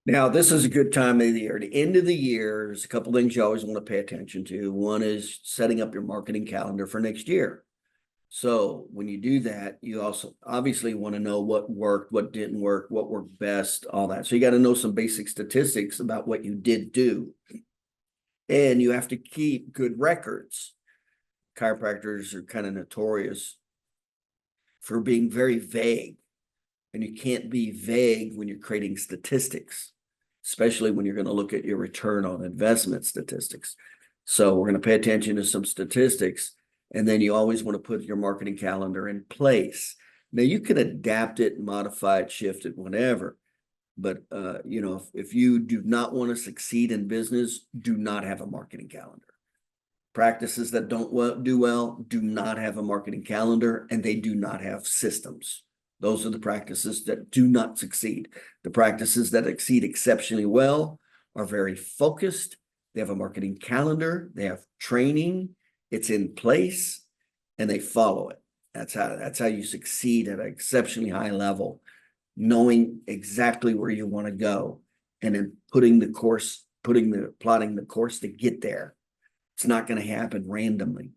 Now, this is a good time of the year. The end of the year, there's a couple things you always want to pay attention to. One is setting up your marketing calendar for next year. So when you do that, you also obviously want to know what worked, what didn't work, what worked best, all that. So you got to know some basic statistics about what you did do. And you have to keep good records. Chiropractors are kind of notorious for being very vague. And you can't be vague when you're creating statistics, especially when you're going to look at your return on investment statistics. So we're going to pay attention to some statistics, and then you always want to put your marketing calendar in place. Now you can adapt it, modify it, shift it, whatever. But if you do not want to succeed in business, do not have a marketing calendar. Practices that don't do well do not have a marketing calendar, and they do not have systems. Those are the practices that do not succeed. The practices that succeed exceptionally well are very focused. They have a marketing calendar. They have training. It's in place, and they follow it. That's how you succeed at an exceptionally high level, knowing exactly where you want to go, and then plotting the course to get there. It's not going to happen randomly.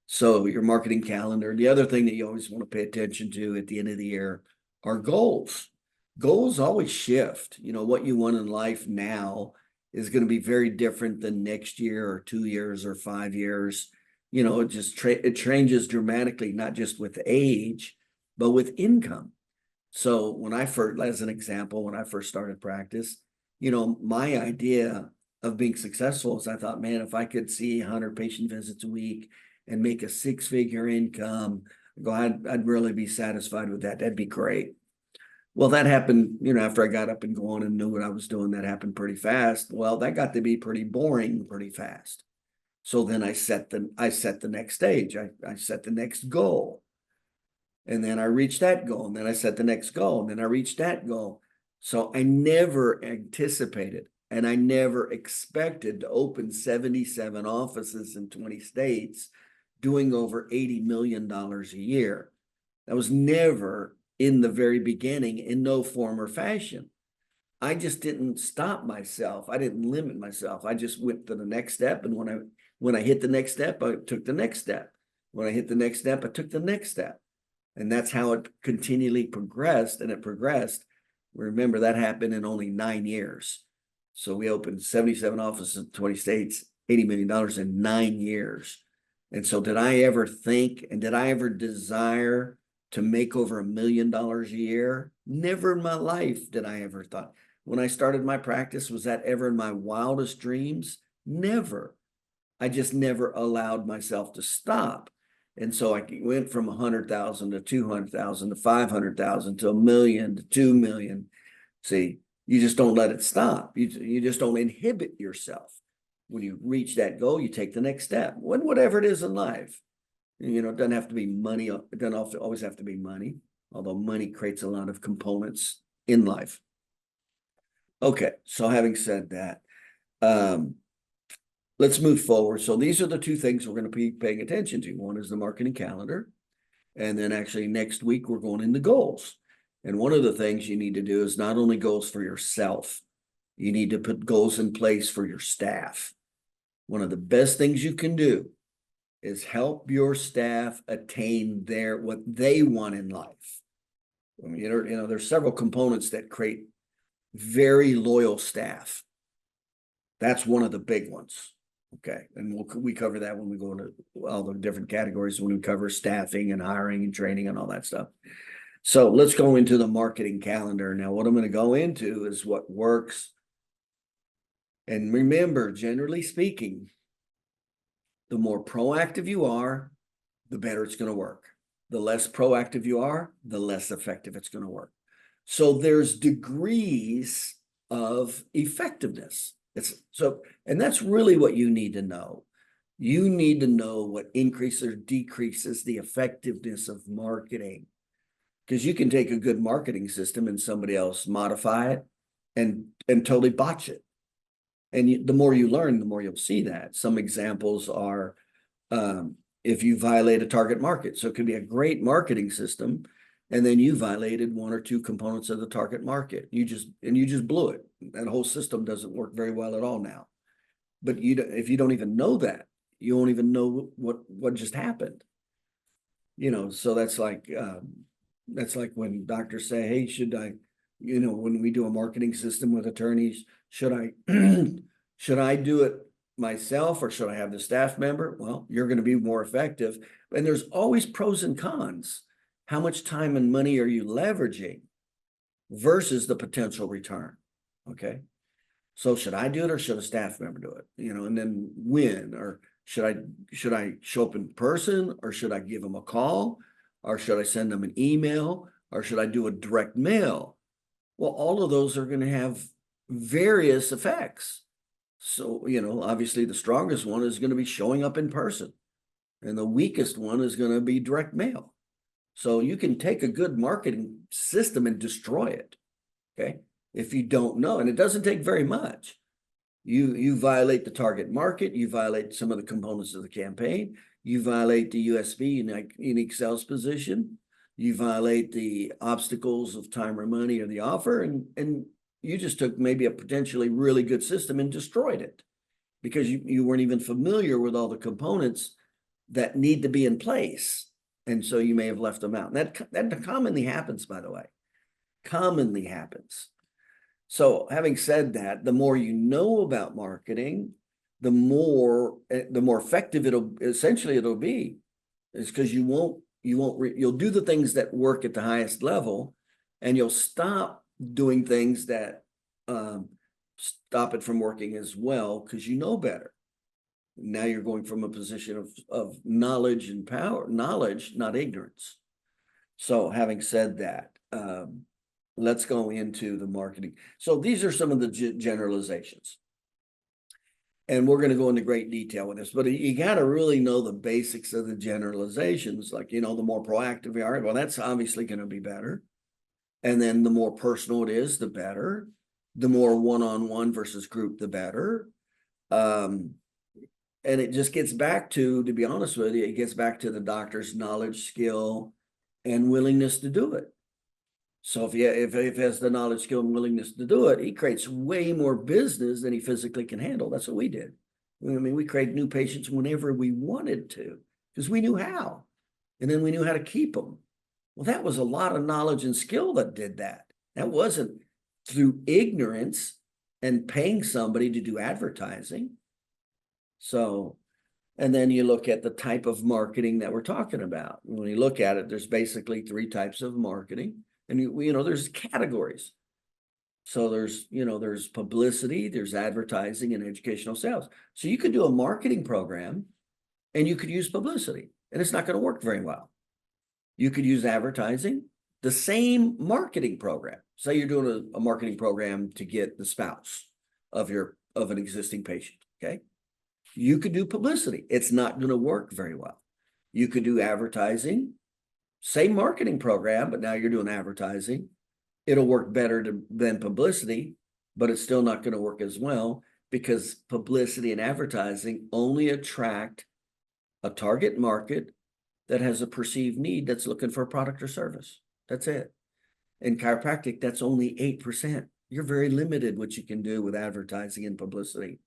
So your marketing calendar. The other thing that you always want to pay attention to at the end of the year are goals. Goals always shift. What you want in life now is going to be very different than next year or 2 years or 5 years. It changes dramatically, not just with age, but with income. So when I first, as an example, when I first started practice, my idea of being successful is I thought, man, if I could see 100 patient visits a week and make a six-figure income, I'd really be satisfied with that. That'd be great. Well, that happened, after I got up and going and knew what I was doing, that happened pretty fast. Well, that got to be pretty boring pretty fast. So then I set the next stage. I set the next goal. And then I reached that goal. And then I set the next goal. And then I reached that goal. So I never anticipated and I never expected to open 77 offices in 20 states, doing over $80 million a year. That was never in the very beginning, in no form or fashion. I just didn't stop myself. I didn't limit myself. I just went to the next step. And when I hit the next step, I took the next step. When I hit the next step, I took the next step. And that's how it continually progressed, and it progressed. Remember, that happened in only 9 years. So we opened 77 offices in 20 states, $80 million in 9 years. And so did I ever think, and did I ever desire to make over $1 million a year? Never in my life did I ever thought. When I started my practice, was that ever in my wildest dreams? Never. I just never allowed myself to stop. And so I went from 100,000 to 200,000 to 500,000 to 1 million to 2 million. See, you just don't let it stop. You just don't inhibit yourself. When you reach that goal, you take the next step. Whatever it is in life, it doesn't have to be money. It doesn't always have to be money, although money creates a lot of components in life. Okay, so having said that, let's move forward. So these are the two things we're going to be paying attention to. One is the marketing calendar. And then actually next week, we're going into goals. And one of the things you need to do is not only goals for yourself, you need to put goals in place for your staff. One of the best things you can do is help your staff attain what they want in life. I mean, there's several components that create very loyal staff. That's one of the big ones. Okay, and we cover that when we go into all the different categories, when we cover staffing and hiring and training and all that stuff. So let's go into the marketing calendar. Now, what I'm going to go into is what works. And remember, generally speaking, the more proactive you are, the better it's going to work. The less proactive you are, the less effective it's going to work. So there's degrees of effectiveness. And that's really what you need to know. You need to know what increases or decreases the effectiveness of marketing, because you can take a good marketing system and somebody else modify it and totally botch it. And the more you learn, the more you'll see that. Some examples are if you violate a target market. So it could be a great marketing system, And then you violated one or two components of the target market. You just blew it. That whole system doesn't work very well at all now. But if you don't even know that, you won't even know what just happened. So that's like when doctors say, hey, should I, when we do a marketing system with attorneys, should I should I do it myself or should I have the staff member? Well, you're going to be more effective. And there's always pros and cons. How much time and money are you leveraging versus the potential return? Okay. So should I do it or should a staff member do it? And then when, or should I show up in person or should I give them a call or should I send them an email or should I do a direct mail? Well, all of those are going to have various effects. So, obviously the strongest one is going to be showing up in person and the weakest one is going to be direct mail. So you can take a good marketing system and destroy it. Okay. If you don't know, and it doesn't take very much. You violate the target market, you violate some of the components of the campaign, you violate the USP, unique sales position, you violate the obstacles of time or money or the offer, and you just took maybe a potentially really good system and destroyed it because you weren't even familiar with all the components that need to be in place. And so you may have left them out. And that commonly happens, by the way, commonly happens. So having said that, the more you know about marketing, the more effective it'll be. It's because you'll do the things that work at the highest level, and you'll stop doing things that stop it from working as well because you know better. Now you're going from a position of knowledge and power, knowledge, not ignorance. So having said that, let's go into the marketing. So these are some of the generalizations. And we're going to go into great detail with this, but you got to really know the basics of the generalizations. Like, the more proactive you are, well, that's obviously going to be better. And then the more personal it is, the better. The more one-on-one versus group, the better. And it just gets back to be honest with you, it gets back to the doctor's knowledge, skill, and willingness to do it. So if he has the knowledge, skill, and willingness to do it, he creates way more business than he physically can handle. That's what we did. We created new patients whenever we wanted to because we knew how. And then we knew how to keep them. Well, that was a lot of knowledge and skill that did that. That wasn't through ignorance and paying somebody to do advertising. So, and then you look at the type of marketing that we're talking about. When you look at it, there's basically 3 types of marketing. And there's categories. So there's publicity, there's advertising, and educational sales. So you could do a marketing program and you could use publicity, and it's not going to work very well. You could use advertising, the same marketing program. Say you're doing a marketing program to get the spouse of an existing patient. Okay. You could do publicity. It's not going to work very well. You could do advertising, same marketing program, but now you're doing advertising. It'll work better than publicity, but it's still not going to work as well because publicity and advertising only attract a target market that has a perceived need that's looking for a product or service. That's it. In chiropractic, that's only 8%. You're very limited what you can do with advertising and publicity.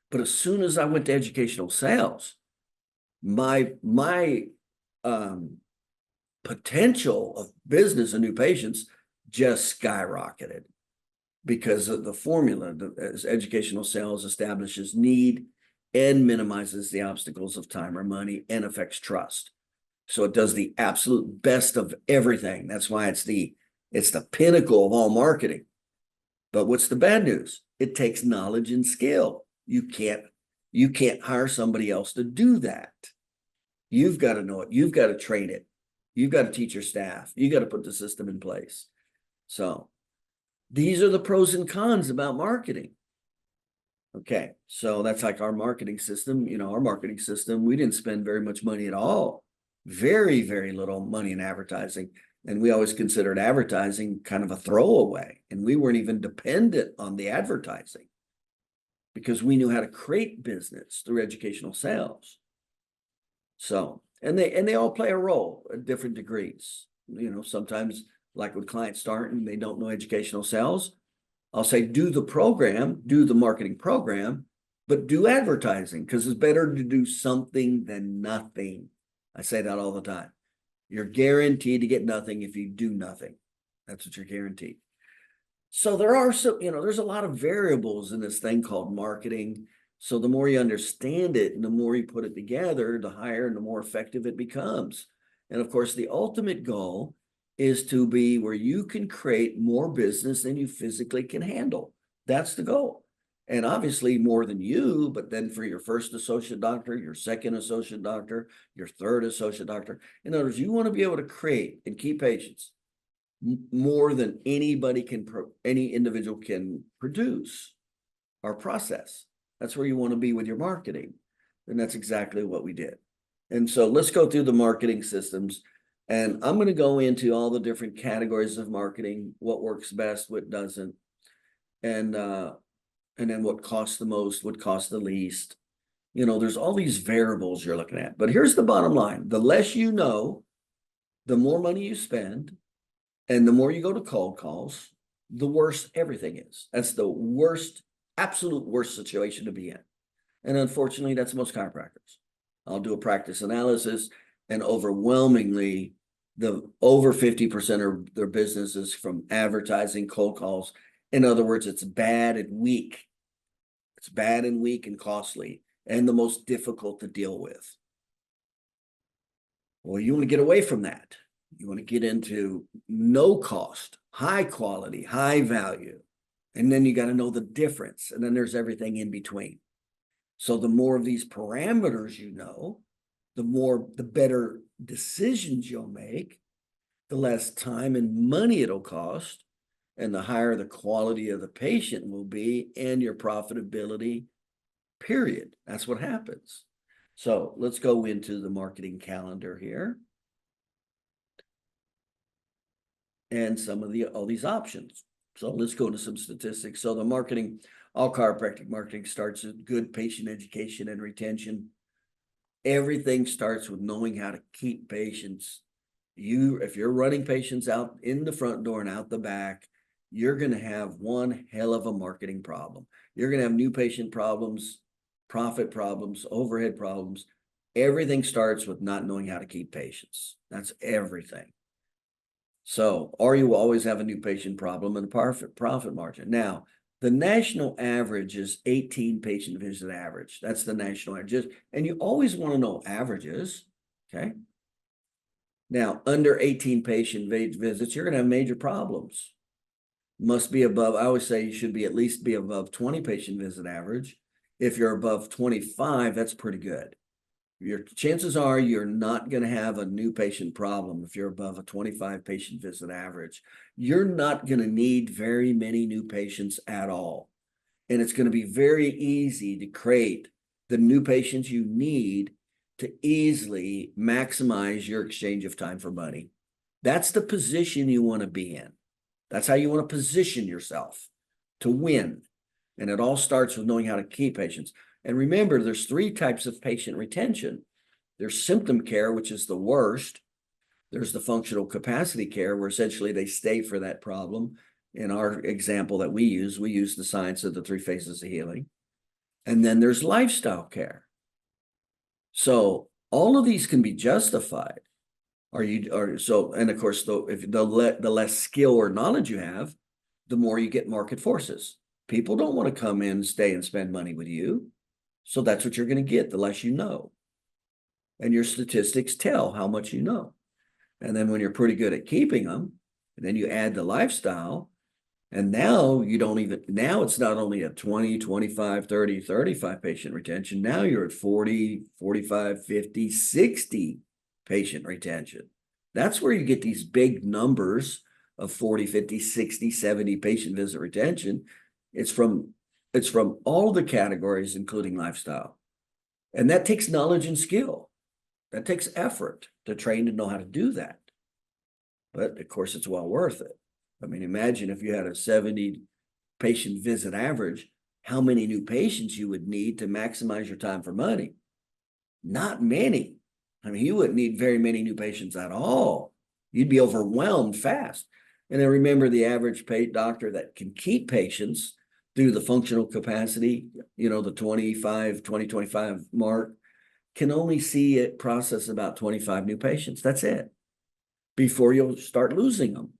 But as soon as I went to educational sales, my potential of business and new patients just skyrocketed because of the formula. As educational sales establishes need and minimizes the obstacles of time or money and affects trust. So it does the absolute best of everything. That's why it's the pinnacle of all marketing. But what's the bad news? It takes knowledge and skill. You can't hire somebody else to do that. You've got to know it. You've got to train it. You've got to teach your staff. You got to put the system in place. So these are the pros and cons about marketing. Okay, so that's like our marketing system. Our marketing system, we didn't spend very much money at all. Very, very little money in advertising. And we always considered advertising kind of a throwaway. And we weren't even dependent on the advertising because we knew how to create business through educational sales. So, and they all play a role at different degrees. sometimes like when clients start and they don't know educational sales, I'll say, do the marketing program, but do advertising, because it's better to do something than nothing. I say that all the time. You're guaranteed to get nothing if you do nothing. That's what you're guaranteed. So there's a lot of variables in this thing called marketing. So the more you understand it and the more you put it together, the higher and the more effective it becomes. And of course, the ultimate goal is to be where you can create more business than you physically can handle. That's the goal. And obviously more than you, but then for your first associate doctor, your second associate doctor, your third associate doctor. In other words, you want to be able to create and keep patients more than any individual can produce or process. That's where you want to be with your marketing. And that's exactly what we did. And so let's go through the marketing systems. And I'm going to go into all the different categories of marketing, what works best, what doesn't, and then what costs the most, what costs the least. There's all these variables you're looking at. But here's the bottom line. The less you know, the more money you spend, and the more you go to cold calls, the worse everything is. That's the worst, absolute worst situation to be in. And unfortunately, that's most chiropractors. I'll do a practice analysis, and overwhelmingly, over 50% of their business is from advertising, cold calls. In other words, it's bad and weak. It's bad and weak and costly, and the most difficult to deal with. Well, you want to get away from that. You want to get into no cost, high quality, high value. And then you got to know the difference. And then there's everything in between. So the more of these parameters you know, the better decisions you'll make, the less time and money it'll cost, and the higher the quality of the patient will be and your profitability, period. That's what happens. So let's go into the marketing calendar here. And some of all these options. So let's go to some statistics. So the marketing, all chiropractic marketing starts with good patient education and retention. Everything starts with knowing how to keep patients. If you're running patients out in the front door and out the back, you're going to have one hell of a marketing problem. You're going to have new patient problems, profit problems, overhead problems. Everything starts with not knowing how to keep patients. That's everything. So, or you will always have a new patient problem and a profit margin. Now, the national average is 18 patient visit average. That's the national average. And you always want to know averages, okay? Now, under 18 patient visits, you're going to have major problems. Must be above, I always say you should at least be above 20 patient visit average. If you're above 25, that's pretty good. Your chances are you're not going to have a new patient problem if you're above a 25 patient visit average. You're not going to need very many new patients at all. And it's going to be very easy to create the new patients you need to easily maximize your exchange of time for money. That's the position you want to be in. That's how you want to position yourself to win. And it all starts with knowing how to keep patients. And remember, there's 3 types of patient retention. There's symptom care, which is the worst. There's the functional capacity care, where essentially they stay for that problem. In our example that we use the science of the 3 phases of healing. And then there's lifestyle care. So all of these can be justified. And of course, if the less skill or knowledge you have, the more you get market forces. People don't want to come in, stay, and spend money with you. So that's what you're going to get, the less you know. And your statistics tell how much you know. And then when you're pretty good at keeping them, and then you add the lifestyle, and now it's not only a 20, 25, 30, 35 patient retention. Now you're at 40, 45, 50, 60 patient retention. That's where you get these big numbers of 40, 50, 60, 70 patient visit retention. It's from all the categories, including lifestyle. And that takes knowledge and skill. That takes effort to train to know how to do that. But of course, it's well worth it. I mean, imagine if you had a 70 patient visit average, how many new patients you would need to maximize your time for money. Not many. I mean, you wouldn't need very many new patients at all. You'd be overwhelmed fast. And then remember, the average doctor that can keep patients through the functional capacity, the 2025 mark, can only see it process about 25 new patients. That's it. Before you'll start losing them.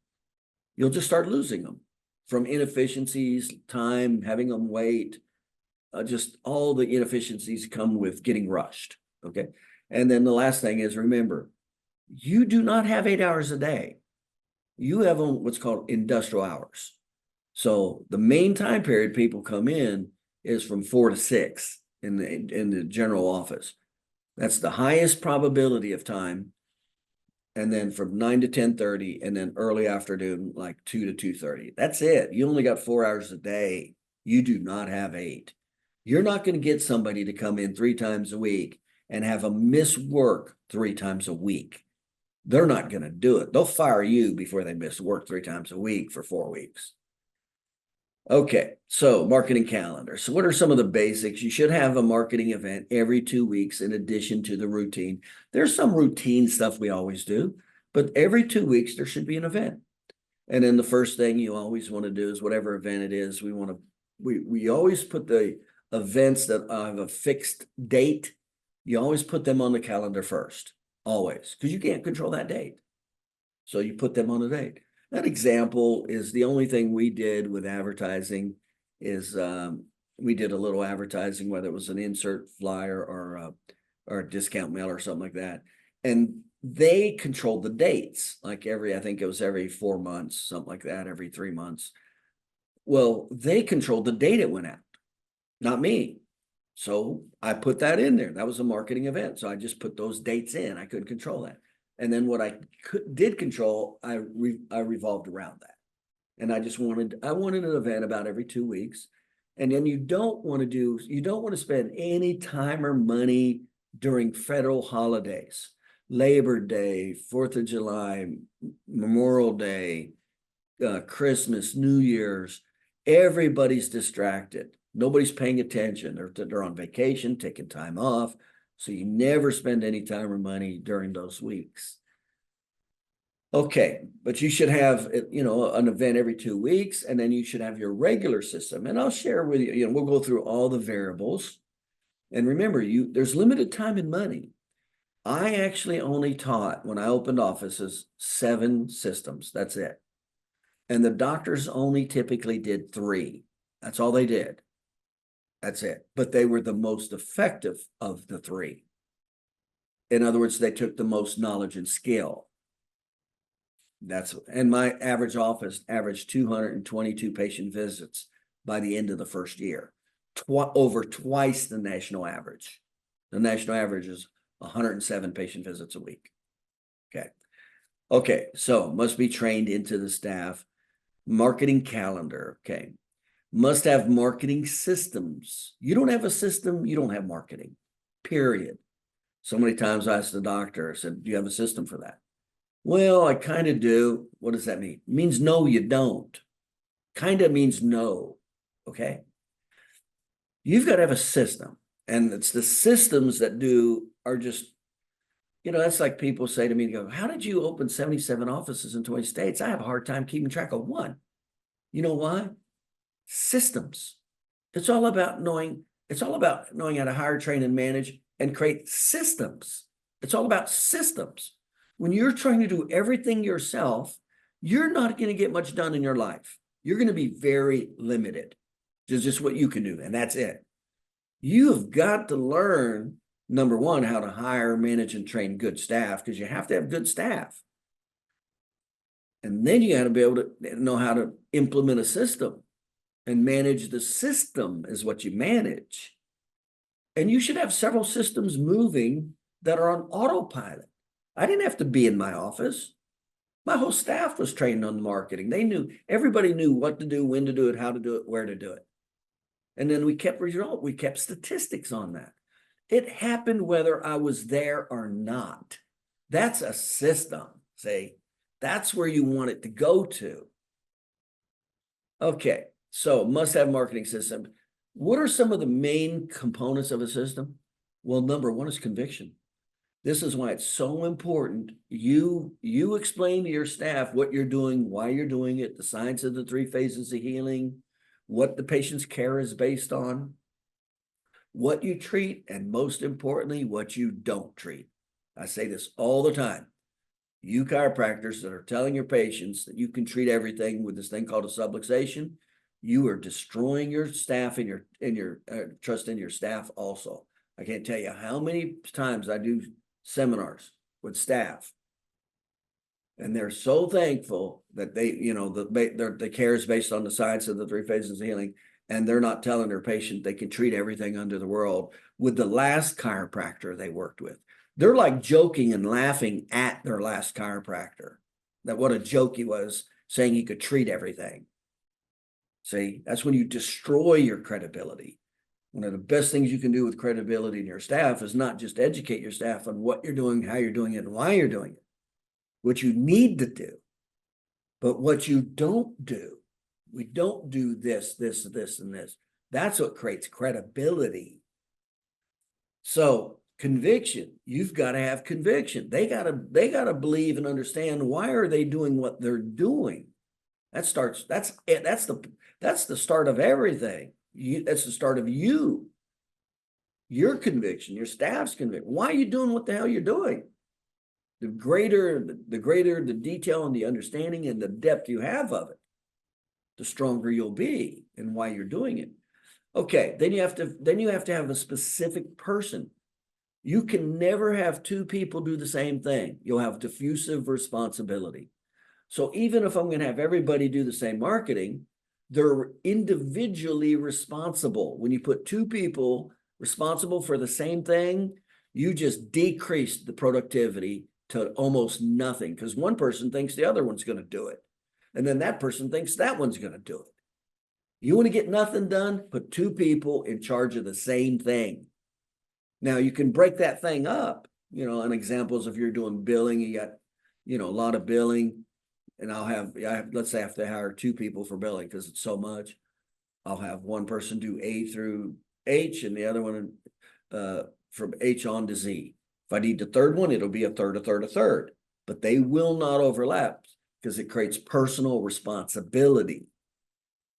You'll just start losing them from inefficiencies, time, having them wait. Just all the inefficiencies come with getting rushed. Okay. And then the last thing is, remember, you do not have 8 hours a day. You have what's called industrial hours. So the main time period people come in is from 4 to 6 in the general office. That's the highest probability of time. And then from 9 to 10:30, and then early afternoon, like 2 to 2:30. That's it. You only got 4 hours a day. You do not have 8. You're not going to get somebody to come in 3 times a week and have them miss work 3 times a week. They're not going to do it. They'll fire you before they miss work 3 times a week for 4 weeks. Okay, so marketing calendar. So what are some of the basics? You should have a marketing event every 2 weeks in addition to the routine. There's some routine stuff we always do, but every 2 weeks there should be an event. And then the first thing you always want to do is whatever event it is, we always put the events that have a fixed date. You always put them on the calendar first, always, because you can't control that date. So you put them on the date. That example is the only thing we did with advertising is we did a little advertising, whether it was an insert flyer or a discount mail or something like that. And they controlled the dates, like I think it was every 4 months, something like that, every 3 months. Well, they controlled the date it went out, not me. So I put that in there. That was a marketing event. So I just put those dates in. I couldn't control that. And then what I did control, I revolved around that. And I wanted an event about every 2 weeks. And then you don't want to spend any time or money during federal holidays, Labor Day, 4th of July, Memorial Day, Christmas, New Year's. Everybody's distracted. Nobody's paying attention. They're on vacation, taking time off. So you never spend any time or money during those weeks. Okay, but you should have, an event every 2 weeks, and then you should have your regular system. And I'll share with you, we'll go through all the variables. And remember, there's limited time and money. I actually only taught, when I opened offices, 7 systems. That's it. And the doctors only typically did 3. That's all they did. That's it. But they were the most effective of the 3. In other words, they took the most knowledge and skill. And my average office averaged 222 patient visits by the end of the first year, over twice the national average. The national average is 107 patient visits a week. Okay, so must be trained into the staff. Marketing calendar, okay. Must have marketing systems. You don't have a system, you don't have marketing, period. So many times I asked the doctor, I said, do you have a system for that? Well, I kind of do. What does that mean? It means no, you don't. Kind of means no, okay? You've got to have a system. And it's the systems that are just, that's like people say to me, go, how did you open 77 offices in 20 states? I have a hard time keeping track of one. You know why? Systems. It's all about knowing how to hire, train, and manage and create systems. It's all about systems. When you're trying to do everything yourself, you're not going to get much done in your life. You're going to be very limited. It's just what you can do, and that's it. You have got to learn, number one, how to hire, manage, and train good staff, because you have to have good staff. And then you got to be able to know how to implement a system, and manage the system is what you manage. And you should have several systems moving that are on autopilot. I didn't have to be in my office. My whole staff was trained on marketing. Everybody knew what to do, when to do it, how to do it, where to do it. And then we kept statistics on that. It happened whether I was there or not. That's a system. See, that's where you want it to go to. Okay, so must have marketing system. What are some of the main components of a system? Well, number one is conviction. This is why it's so important. You explain to your staff what you're doing, why you're doing it, the science of the 3 phases of healing, what the patient's care is based on, what you treat, and most importantly, what you don't treat. I say this all the time. You chiropractors that are telling your patients that you can treat everything with this thing called a subluxation, you are destroying your staff and your trust in your staff also. I can't tell you how many times I do seminars with staff, and they're so thankful that they, the care is based on the science of the 3 phases of healing, and they're not telling their patient they can treat everything under the world with the last chiropractor they worked with. They're like joking and laughing at their last chiropractor, that what a joke he was, saying he could treat everything. See, that's when you destroy your credibility. One of the best things you can do with credibility in your staff is not just educate your staff on what you're doing, how you're doing it, and why you're doing it, what you need to do, but what you don't do. We don't do this, this, and this. That's what creates credibility. So conviction, you've got to have conviction. They got to believe and understand, why are they doing what they're doing? That's the start of everything. That's the start of you. Your conviction, your staff's conviction. Why are you doing what the hell you're doing? The greater the detail and the understanding and the depth you have of it, the stronger you'll be in why you're doing it. Okay, then you have to have a specific person. You can never have 2 people do the same thing. You'll have diffusive responsibility. So even if I'm going to have everybody do the same marketing, they're individually responsible. When you put 2 people responsible for the same thing, you just decrease the productivity to almost nothing, because one person thinks the other one's going to do it. And then that person thinks that one's going to do it. You want to get nothing done? Put 2 people in charge of the same thing. Now you can break that thing up, and examples, if you're doing billing, you got, a lot of billing, and let's say I have to hire 2 people for billing because it's so much. I'll have one person do A through H and the other one from H on to Z. If I need the third one, it'll be a third, but they will not overlap because it creates personal responsibility.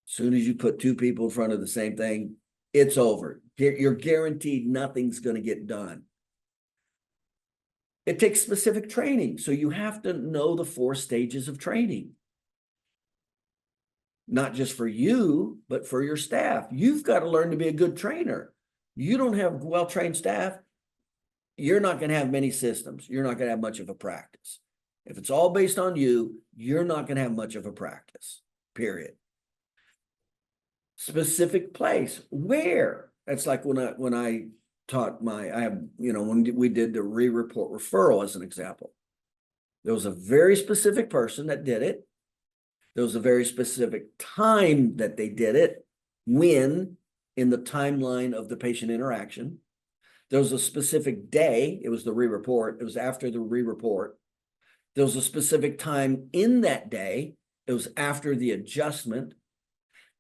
As soon as you put 2 people in front of the same thing, it's over. You're guaranteed nothing's going to get done. It takes specific training. So you have to know the 4 stages of training. Not just for you, but for your staff. You've got to learn to be a good trainer. You don't have well-trained staff, you're not going to have many systems. You're not going to have much of a practice. If it's all based on you, you're not going to have much of a practice, period. Specific place, where? That's like when I taught when we did the re-report referral as an example. There was a very specific person that did it. There was a very specific time that they did it, when in the timeline of the patient interaction. There was a specific day. It was the re-report. It was after the re-report. There was a specific time in that day. It was after the adjustment.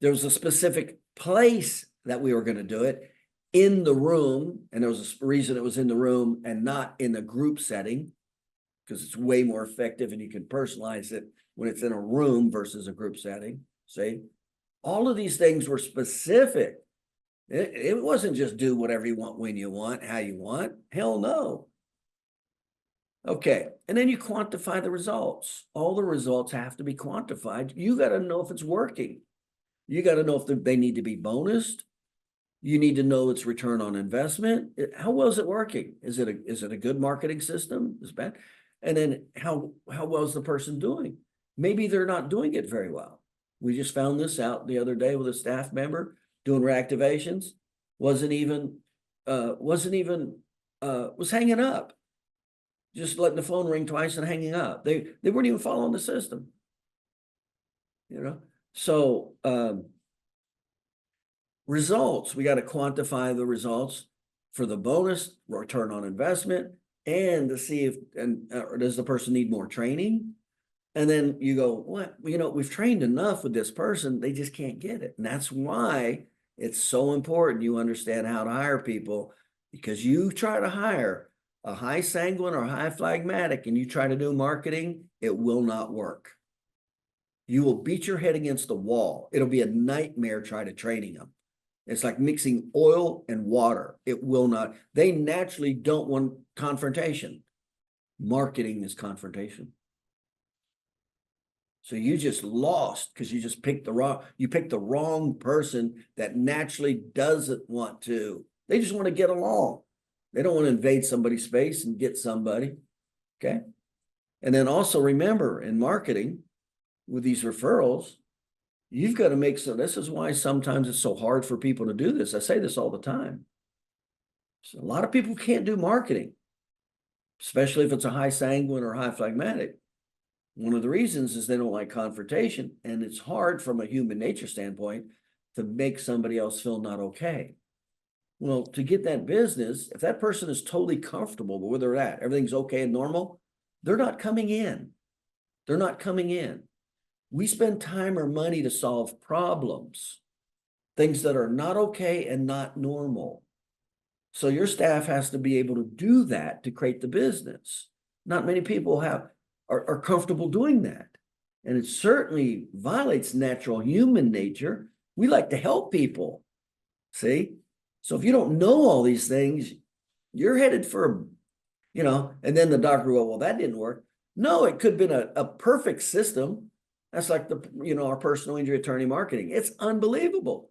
There was a specific place that we were going to do it, in the room. And there was a reason it was in the room and not in the group setting, because it's way more effective and you can personalize it when it's in a room versus a group setting. See, all of these things were specific. It wasn't just do whatever you want, when you want, how you want. Hell no. Okay. And then you quantify the results. All the results have to be quantified. You got to know if it's working. You got to know if they need to be bonused. You need to know its return on investment. How well is it working? Is it a good marketing system? Is it bad? And then how well is the person doing? Maybe they're not doing it very well. We just found this out the other day with a staff member doing reactivations. Was hanging up, just letting the phone ring twice and hanging up. They weren't even following the system. So results, we got to quantify the results for the bonus, return on investment, and to see if does the person need more training. And then you go, what? We've trained enough with this person, they just can't get it. And that's why it's so important you understand how to hire people, because you try to hire a high sanguine or high phlegmatic and you try to do marketing, it will not work. You will beat your head against the wall. It'll be a nightmare trying to training them. It's like mixing oil and water. It will not. They naturally don't want confrontation. Marketing is confrontation. So you just lost because you just picked the wrong person that naturally doesn't want to. They just want to get along. They don't want to invade somebody's space and get somebody. Okay. And then also remember in marketing with these referrals, you've got to make so this is why sometimes it's so hard for people to do this. I say this all the time. So a lot of people can't do marketing, especially if it's a high sanguine or high phlegmatic. One of the reasons is they don't like confrontation, and it's hard from a human nature standpoint to make somebody else feel not okay. Well, to get that business, if that person is totally comfortable with where they're at, everything's okay and normal, they're not coming in. They're not coming in. We spend time or money to solve problems, things that are not okay and not normal. So your staff has to be able to do that to create the business. Not many people are comfortable doing that. And it certainly violates natural human nature. We like to help people. See? So if you don't know all these things, you're headed for, and then the doctor will, well, that didn't work. No, it could have been a perfect system. That's like our personal injury attorney marketing. It's unbelievable.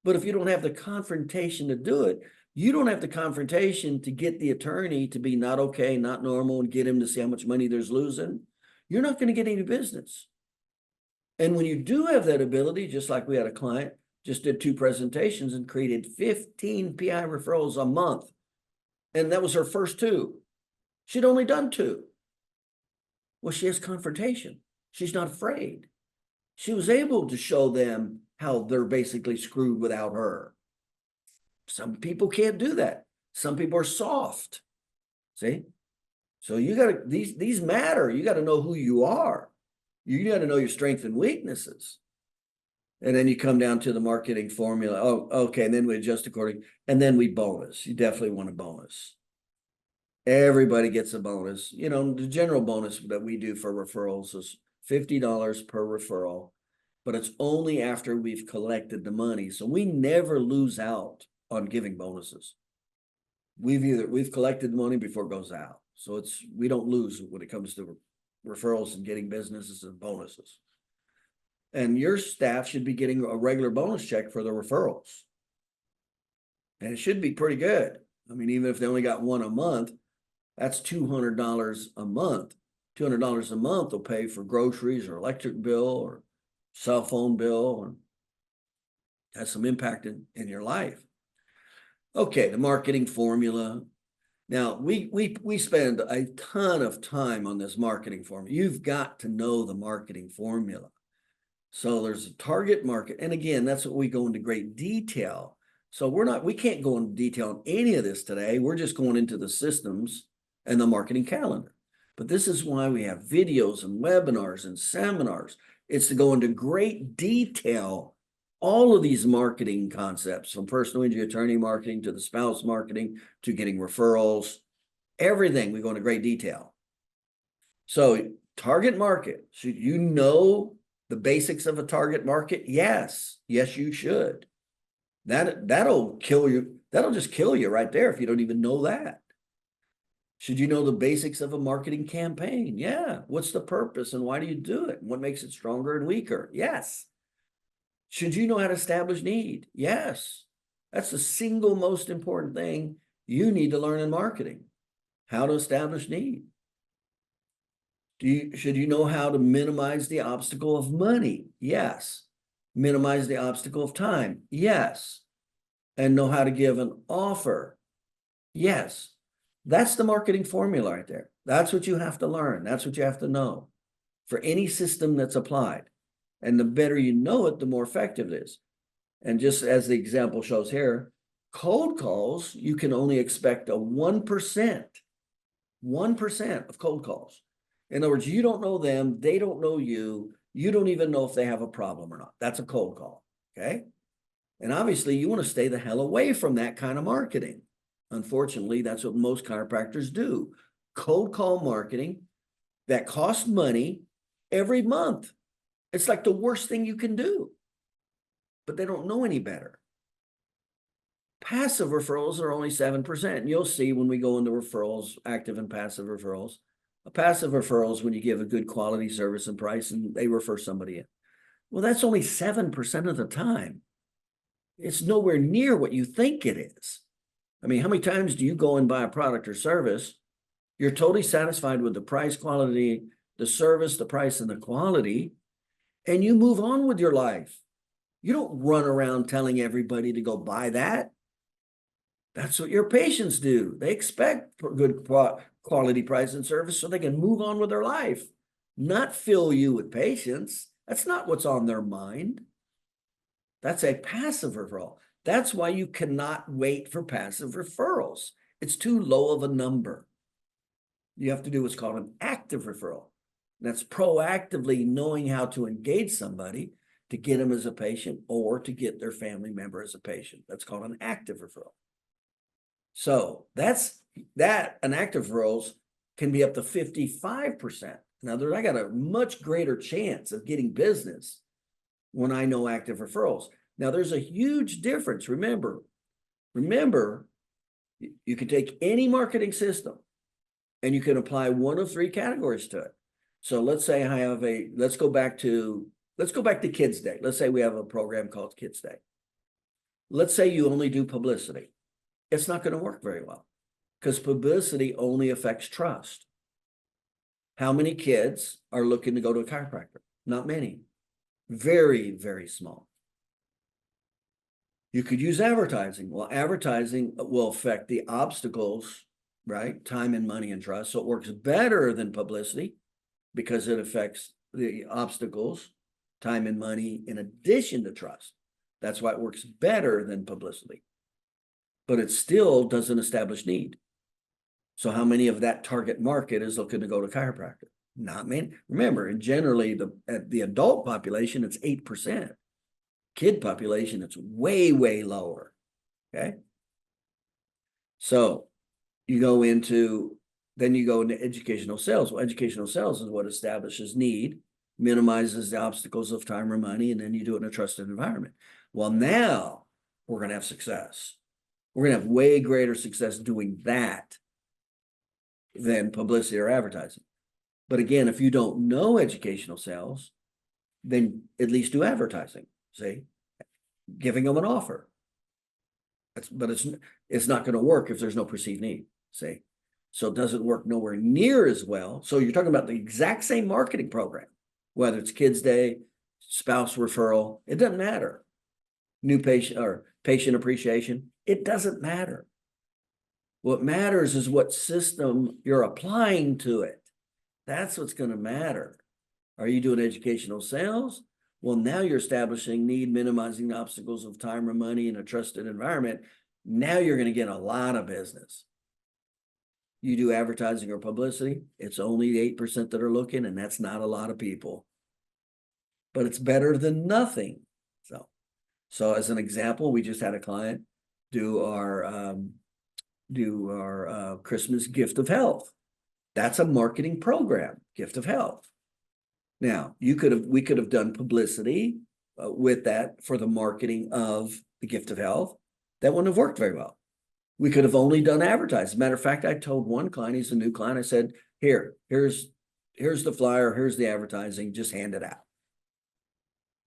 But if you don't have the confrontation to do it, you don't have the confrontation to get the attorney to be not okay, not normal, and get him to see how much money there's losing, you're not going to get any business. And when you do have that ability, just like we had a client, just did 2 presentations and created 15 PI referrals a month. And that was her first 2. She'd only done 2. Well, she has confrontation. She's not afraid. She was able to show them how they're basically screwed without her. Some people can't do that. Some people are soft. See? So you got to, these matter. You got to know who you are. You got to know your strengths and weaknesses. And then you come down to the marketing formula. Oh, okay. And then we adjust according, and then we bonus. You definitely want a bonus. Everybody gets a bonus. The general bonus that we do for referrals is $50 per referral, but it's only after we've collected the money. So we never lose out on giving bonuses. We've collected the money before it goes out. So we don't lose when it comes to referrals and getting businesses and bonuses. And your staff should be getting a regular bonus check for the referrals. And it should be pretty good. I mean, even if they only got one a month, that's $200 a month. $200 a month will pay for groceries or electric bill or cell phone bill, or has some impact in your life. Okay, the marketing formula. Now, we spend a ton of time on this marketing formula. You've got to know the marketing formula. So there's a target market. And again, that's what we go into great detail. So we can't go into detail on any of this today. We're just going into the systems and the marketing calendar. But this is why we have videos and webinars and seminars. It's to go into great detail, all of these marketing concepts, from personal injury attorney marketing to the spouse marketing to getting referrals, everything we go into great detail. So target market, should you know the basics of a target market? Yes, you should. That'll kill you. That'll just kill you right there if you don't even know that. Should you know the basics of a marketing campaign? Yeah. What's the purpose and why do you do it? What makes it stronger and weaker? Yes. Should you know how to establish need? Yes. That's the single most important thing you need to learn in marketing, how to establish need. Should you know how to minimize the obstacle of money? Yes. Minimize the obstacle of time? Yes. And know how to give an offer? Yes. That's the marketing formula right there. That's what you have to learn. That's what you have to know for any system that's applied. And the better you know it, the more effective it is. And just as the example shows here, cold calls, you can only expect a 1% of cold calls. In other words, you don't know them, they don't know you, you don't even know if they have a problem or not. That's a cold call, okay? And obviously you want to stay the hell away from that kind of marketing. Unfortunately, that's what most chiropractors do. Cold call marketing that costs money every month. It's like the worst thing you can do, but they don't know any better. Passive referrals are only 7%. And you'll see when we go into referrals, active and passive referrals. A passive referral is when you give a good quality service and price and they refer somebody in. Well, that's only 7% of the time. It's nowhere near what you think it is. I mean, how many times do you go and buy a product or service? You're totally satisfied with the price, quality, the service, the price, and the quality, and you move on with your life. You don't run around telling everybody to go buy that. That's what your patients do. They expect good quality price and service so they can move on with their life, not fill you with patients. That's not what's on their mind. That's a passive referral. That's why you cannot wait for passive referrals. It's too low of a number. You have to do what's called an active referral. That's proactively knowing how to engage somebody to get them as a patient or to get their family member as a patient. That's called an active referral. So an active referrals can be up to 55%. Now, I got a much greater chance of getting business when I know active referrals. Now, there's a huge difference. Remember, you can take any marketing system and you can apply one of three categories to it. So let's say I have let's go back to Kids Day. Let's say we have a program called Kids Day. Let's say you only do publicity. It's not going to work very well because publicity only affects trust. How many kids are looking to go to a chiropractor? Not many. Very, very small. You could use advertising. Well, advertising will affect the obstacles, right? Time and money and trust. So it works better than publicity because it affects the obstacles, time and money in addition to trust. That's why it works better than publicity. But it still doesn't establish need. So how many of that target market is looking to go to chiropractor? Not many. Remember, and generally the adult population, it's 8%. Kid population, it's way, way lower. Okay. So you go into educational sales. Well, educational sales is what establishes need, minimizes the obstacles of time or money, and then you do it in a trusted environment. Well, now we're going to have success. We're going to have way greater success doing that than publicity or advertising. But again, if you don't know educational sales, then at least do advertising. See, giving them an offer. But it's not going to work if there's no perceived need. See, so it doesn't work nowhere near as well. So you're talking about the exact same marketing program, whether it's Kids Day, spouse referral, it doesn't matter. New patient or patient appreciation, it doesn't matter. What matters is what system you're applying to it. That's what's going to matter. Are you doing educational sales? Well, now you're establishing need, minimizing the obstacles of time or money in a trusted environment. Now you're going to get a lot of business. You do advertising or publicity, it's only 8% that are looking, and that's not a lot of people. But it's better than nothing. So as an example, we just had a client do our Christmas gift of health. That's a marketing program, gift of health. Now, we could have done publicity with that for the marketing of the gift of health. That wouldn't have worked very well. We could have only done advertising. Matter of fact, I told one client, he's a new client, I said, here's the flyer, here's the advertising, just hand it out.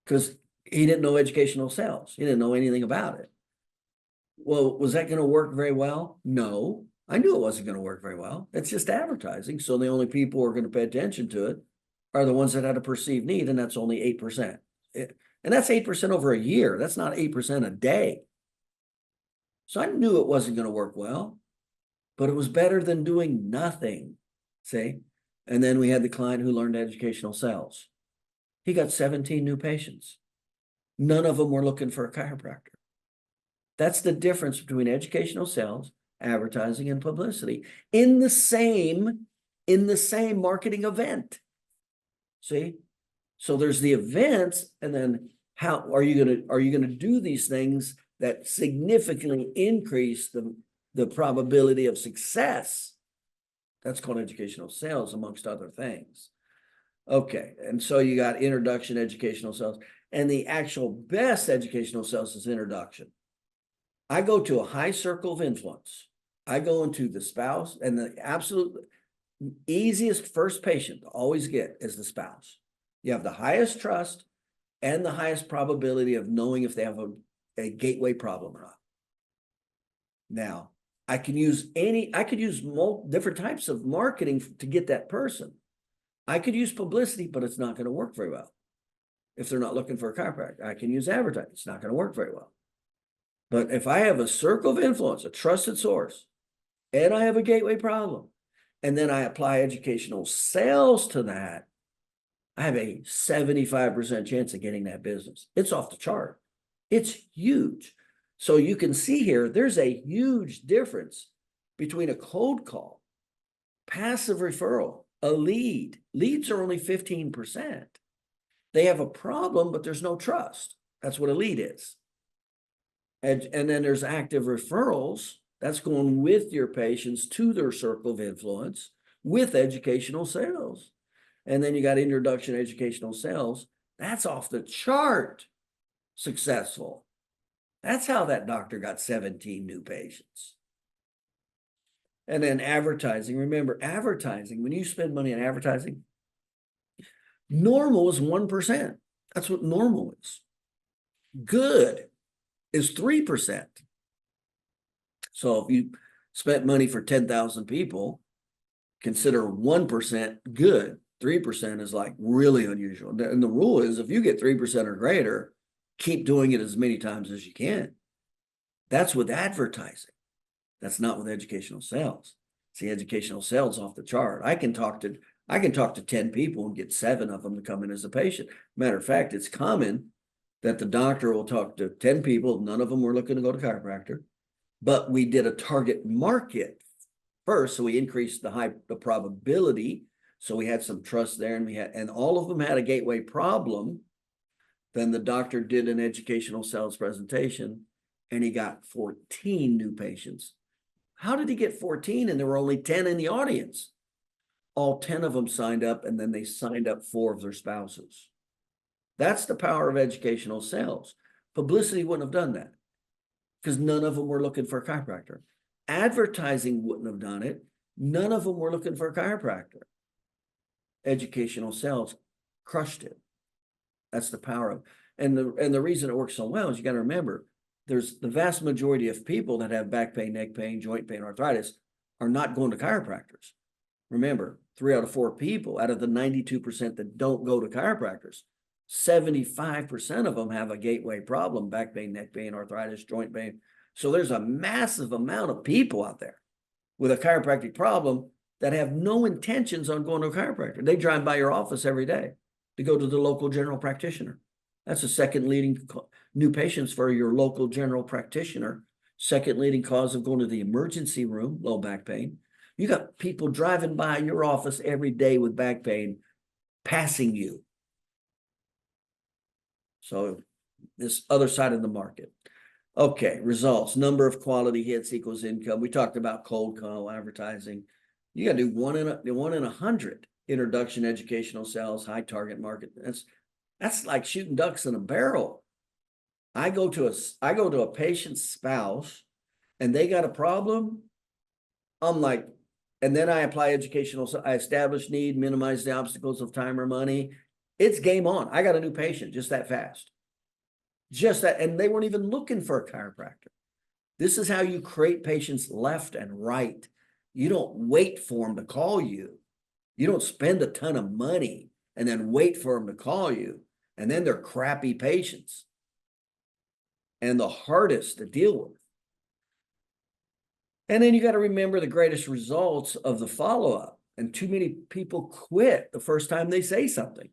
Because he didn't know educational sales. He didn't know anything about it. Well, was that going to work very well? No, I knew it wasn't going to work very well. It's just advertising. So the only people who are going to pay attention to it are the ones that had a perceived need, and that's only 8%. And that's 8% over a year. That's not 8% a day. So I knew it wasn't going to work well, but it was better than doing nothing. See? And then we had the client who learned educational sales. He got 17 new patients. None of them were looking for a chiropractor. That's the difference between educational sales, advertising, and publicity in the same marketing event. See? So there's the events, and then how are you going to do these things that significantly increase the probability of success. That's called educational sales, amongst other things. Okay, and so you got introduction, educational sales, and the actual best educational sales is introduction. I go to a high circle of influence. I go into the spouse, and the absolute easiest first patient to always get is the spouse. You have the highest trust and the highest probability of knowing if they have a gateway problem or not. Now, I could use different types of marketing to get that person. I could use publicity, but it's not going to work very well. If they're not looking for a chiropractor, I can use advertising. It's not going to work very well. But if I have a circle of influence, a trusted source, and I have a gateway problem, and then I apply educational sales to that, I have a 75% chance of getting that business. It's off the chart. It's huge. So you can see here, there's a huge difference between a cold call, passive referral, a lead. Leads are only 15%. They have a problem, but there's no trust. That's what a lead is. And then there's active referrals. That's going with your patients to their circle of influence with educational sales. And then you got introduction educational sales. That's off the chart successful. That's how that doctor got 17 new patients. And then advertising. Remember, advertising, when you spend money on advertising, normal is 1%. That's what normal is. Good is 3%. So if you spent money for 10,000 people, consider 1% good. 3% is like really unusual. And the rule is if you get 3% or greater, keep doing it as many times as you can. That's with advertising. That's not with educational sales. See, educational sales off the chart. I can talk to 10 people and get 7 of them to come in as a patient. Matter of fact, it's common that the doctor will talk to 10 people. None of them were looking to go to chiropractor, but we did a target market first. So we increased the probability. So we had some trust there, and all of them had a gateway problem. Then the doctor did an educational sales presentation and he got 14 new patients. How did he get 14? And there were only 10 in the audience. All 10 of them signed up, and then they signed up 4 of their spouses. That's the power of educational sales. Publicity wouldn't have done that because none of them were looking for a chiropractor. Advertising wouldn't have done it. None of them were looking for a chiropractor. Educational sales crushed it. That's the power of, and the reason it works so well is you got to remember, there's the vast majority of people that have back pain, neck pain, joint pain, arthritis are not going to chiropractors. Remember, 3 out of 4 people out of the 92% that don't go to chiropractors, 75% of them have a gateway problem: back pain, neck pain, arthritis, joint pain. So there's a massive amount of people out there with a chiropractic problem that have no intentions on going to a chiropractor. They drive by your office every day to go to the local general practitioner. That's the second leading new patients for your local general practitioner. Second leading cause of going to the emergency room, low back pain. You got people driving by your office every day with back pain, passing you. So this other side of the market. Okay, results. Number of quality hits equals income. We talked about cold call advertising. You got to do 1 in 100 introduction, educational sales, high target market. That's like shooting ducks in a barrel. I go to a patient's spouse and they got a problem. I'm like, and then I apply educational, I establish need, minimize the obstacles of time or money. It's game on. I got a new patient just that fast. Just that, and they weren't even looking for a chiropractor. This is how you create patients left and right. You don't wait for them to call you. You don't spend a ton of money and then wait for them to call you. And then they're crappy patients and the hardest to deal with. And then you got to remember the greatest results of the follow-up. And too many people quit the first time they say something.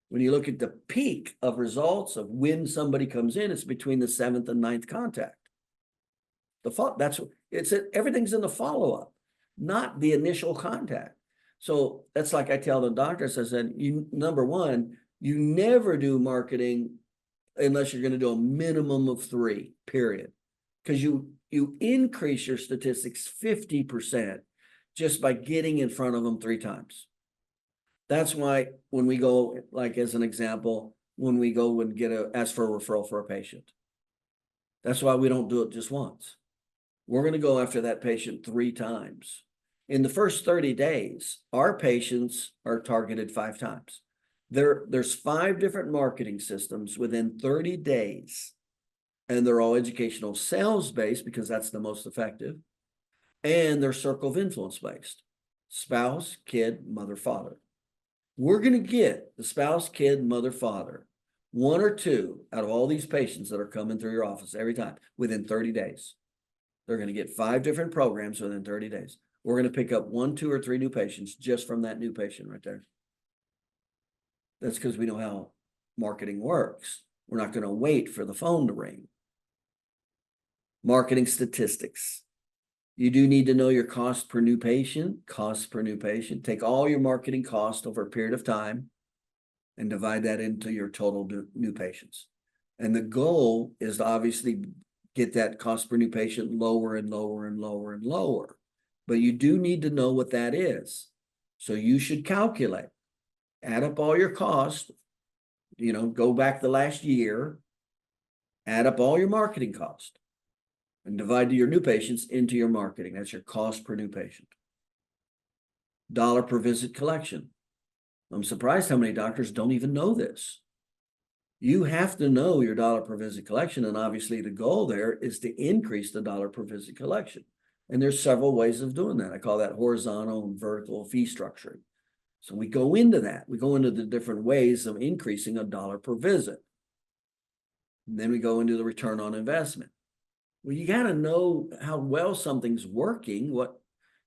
When you look at the peak of results of when somebody comes in, it's between the 7th and 9th contact. Everything's in the follow-up, not the initial contact. So that's like I tell the doctors, I said, number one, you never do marketing unless you're going to do a minimum of 3, period. Because you increase your statistics 50% just by getting in front of them 3 times. That's why when we go, like as an example, when we go and ask for a referral for a patient, that's why we don't do it just once. We're going to go after that patient 3 times. In the first 30 days, our patients are targeted 5 times. There's 5 different marketing systems within 30 days, and they're all educational sales based because that's the most effective, and they're circle of influence based: spouse, kid, mother, father. We're going to get the spouse, kid, mother, father, 1 or 2 out of all these patients that are coming through your office every time within 30 days. They're going to get 5 different programs within 30 days. We're going to pick up 1, 2, or 3 new patients just from that new patient right there. That's because we know how marketing works. We're not going to wait for the phone to ring. Marketing statistics. You do need to know your cost per new patient, Take all your marketing cost over a period of time and divide that into your total new patients. And the goal is to obviously get that cost per new patient lower and lower and lower and lower. But you do need to know what that is. So you should calculate, add up all your costs, go back the last year, add up all your marketing cost, and divide your new patients into your marketing. That's your cost per new patient. Dollar per visit collection. I'm surprised how many doctors don't even know this. You have to know your dollar per visit collection, and obviously the goal there is to increase the dollar per visit collection. And there's several ways of doing that. I call that horizontal and vertical fee structuring. So we go into that. We go into the different ways of increasing a dollar per visit. And then we go into the return on investment. Well, you got to know how well something's working,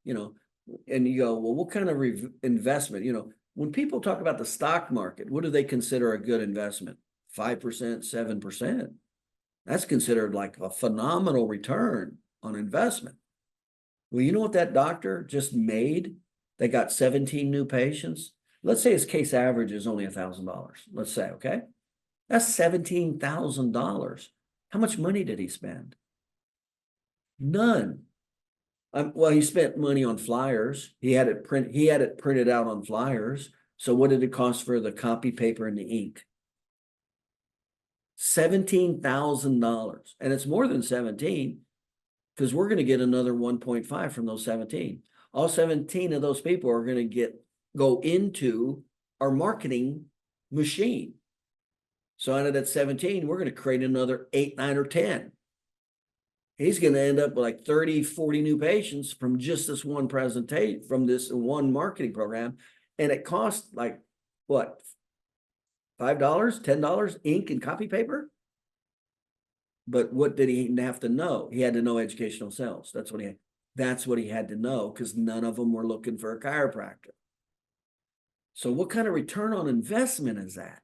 and you go, well, what kind of investment? When people talk about the stock market, what do they consider a good investment? 5%, 7%. That's considered like a phenomenal return on investment. Well, you know what that doctor just made? They got 17 new patients. Let's say his case average is only $1,000. Let's say, okay? That's $17,000. How much money did he spend? None. Well, he spent money on flyers. He had it printed out on flyers. So what did it cost for the copy paper and the ink? $17,000. And it's more than 17 because we're going to get another 1.5 from those 17. All 17 of those people are going to go into our marketing machine. So out of that 17, we're going to create another 8, 9, or 10. He's going to end up with like 30, 40 new patients from just this one presentation, from this one marketing program. And it costs like, what, $5, $10 ink and copy paper? But what did he have to know? He had to know educational sales. That's what he had to know, because none of them were looking for a chiropractor. So what kind of return on investment is that?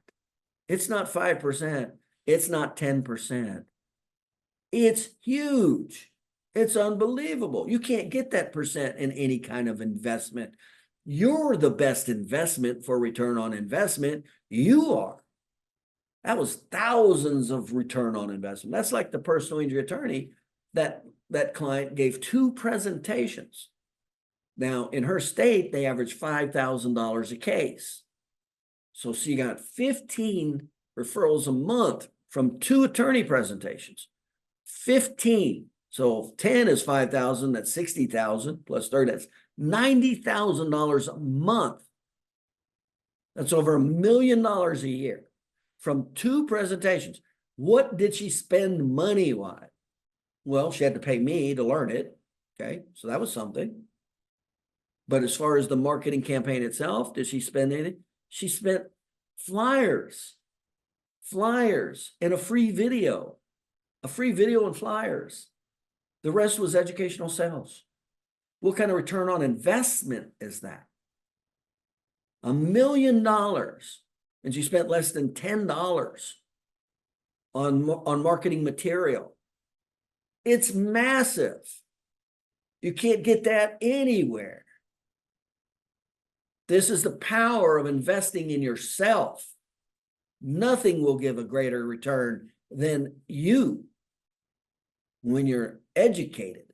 It's not 5%. It's not 10%. It's huge. It's unbelievable. You can't get that percent in any kind of investment. You're the best investment for return on investment. You are. That was thousands of return on investment. That's like the personal injury attorney that client gave 2 presentations. Now, in her state, they average $5,000 a case. So she got 15 referrals a month from 2 attorney presentations. 15. So 10 is 5,000. That's 60,000 plus 30. That's $90,000 a month. That's over $1 million a year from 2 presentations. What did she spend money-wise? Well, she had to pay me to learn it. Okay, so that was something. But as far as the marketing campaign itself, did she spend anything? She spent flyers, and a free video and flyers. The rest was educational sales. What kind of return on investment is that? $1 million, and she spent less than $10 on marketing material. It's massive. You can't get that anywhere. This is the power of investing in yourself. Nothing will give a greater return than you. when you're educated.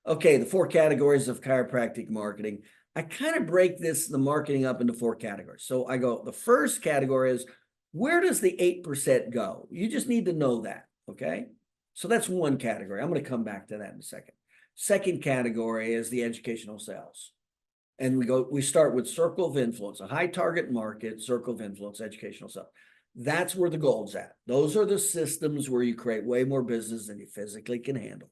Okay, the 4 categories of chiropractic marketing. I kind of break the marketing up into 4 categories. So I go, the first category is, where does the 8% go? You just need to know that, okay? So that's one category. I'm going to come back to that in a second. Second category is the educational sales. And we start with circle of influence, a high target market, circle of influence, educational sales. That's where the gold's at. Those are the systems where you create way more business than you physically can handle.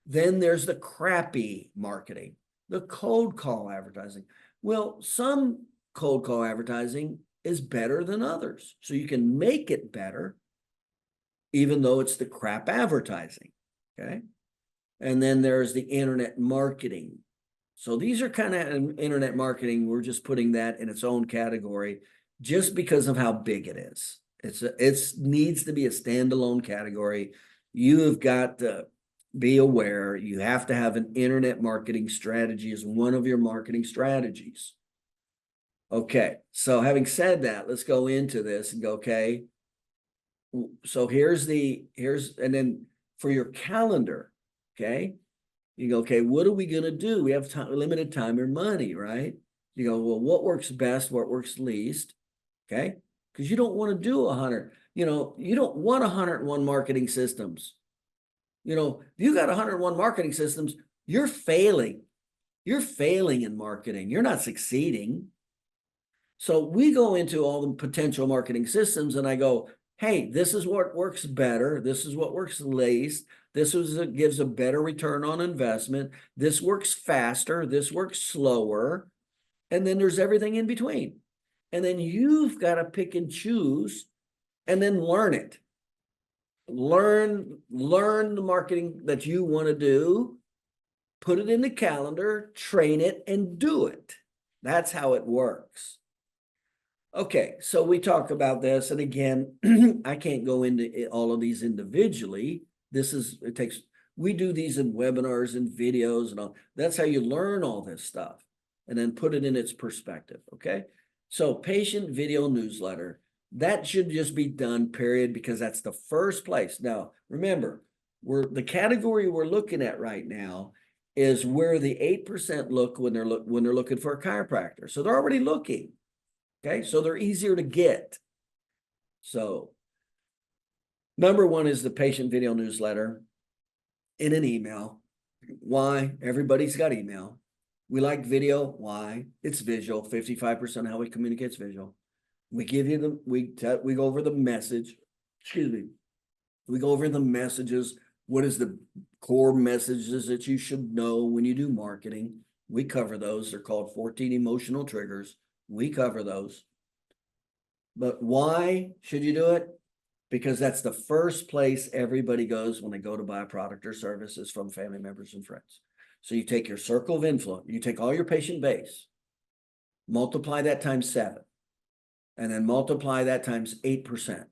Then there's the crappy marketing, the cold call advertising. Well, some cold call advertising is better than others. So you can make it better, even though it's the crap advertising. Okay. And then there's the internet marketing. So these are kind of internet marketing. We're just putting that in its own category just because of how big it is. It needs to be a standalone category. You have got to be aware. You have to have an internet marketing strategy as one of your marketing strategies. Okay, so having said that, let's go into this and go, okay, so and then for your calendar, okay, you go, okay, what are we going to do? We have limited time or money, right? You go, well, what works best, what works least, okay? Because you don't want to do 100, you don't want 101 marketing systems. If you got 101 marketing systems, you're failing. You're failing in marketing. You're not succeeding. So we go into all the potential marketing systems and I go, hey, this is what works better. This is what works least. Gives a better return on investment. This works faster. This works slower. And then there's everything in between. And then you've got to pick and choose and then learn it. Learn the marketing that you want to do, put it in the calendar, train it, and do it. That's how it works. Okay, so we talk about this, and again, I can't go into all of these individually. We do these in webinars and videos and all. That's how you learn all this stuff and then put it in its perspective, okay? So patient video newsletter, that should just be done, period, because that's the first place. Now, remember, the category we're looking at right now is where the 8% look when they're looking for a chiropractor. So they're already looking. Okay, so they're easier to get. So number one is the patient video newsletter in an email. Why? Everybody's got email. We like video. Why? It's visual. 55% of how we communicate is visual. We give you we go over the message. Excuse me. We go over the messages. What is the core messages that you should know when you do marketing? We cover those. They're called 14 emotional triggers. We cover those. But why should you do it? Because that's the first place everybody goes when they go to buy a product or services from family members and friends. So you take your circle of influence, you take all your patient base, multiply that times 7, and then multiply that times 8%.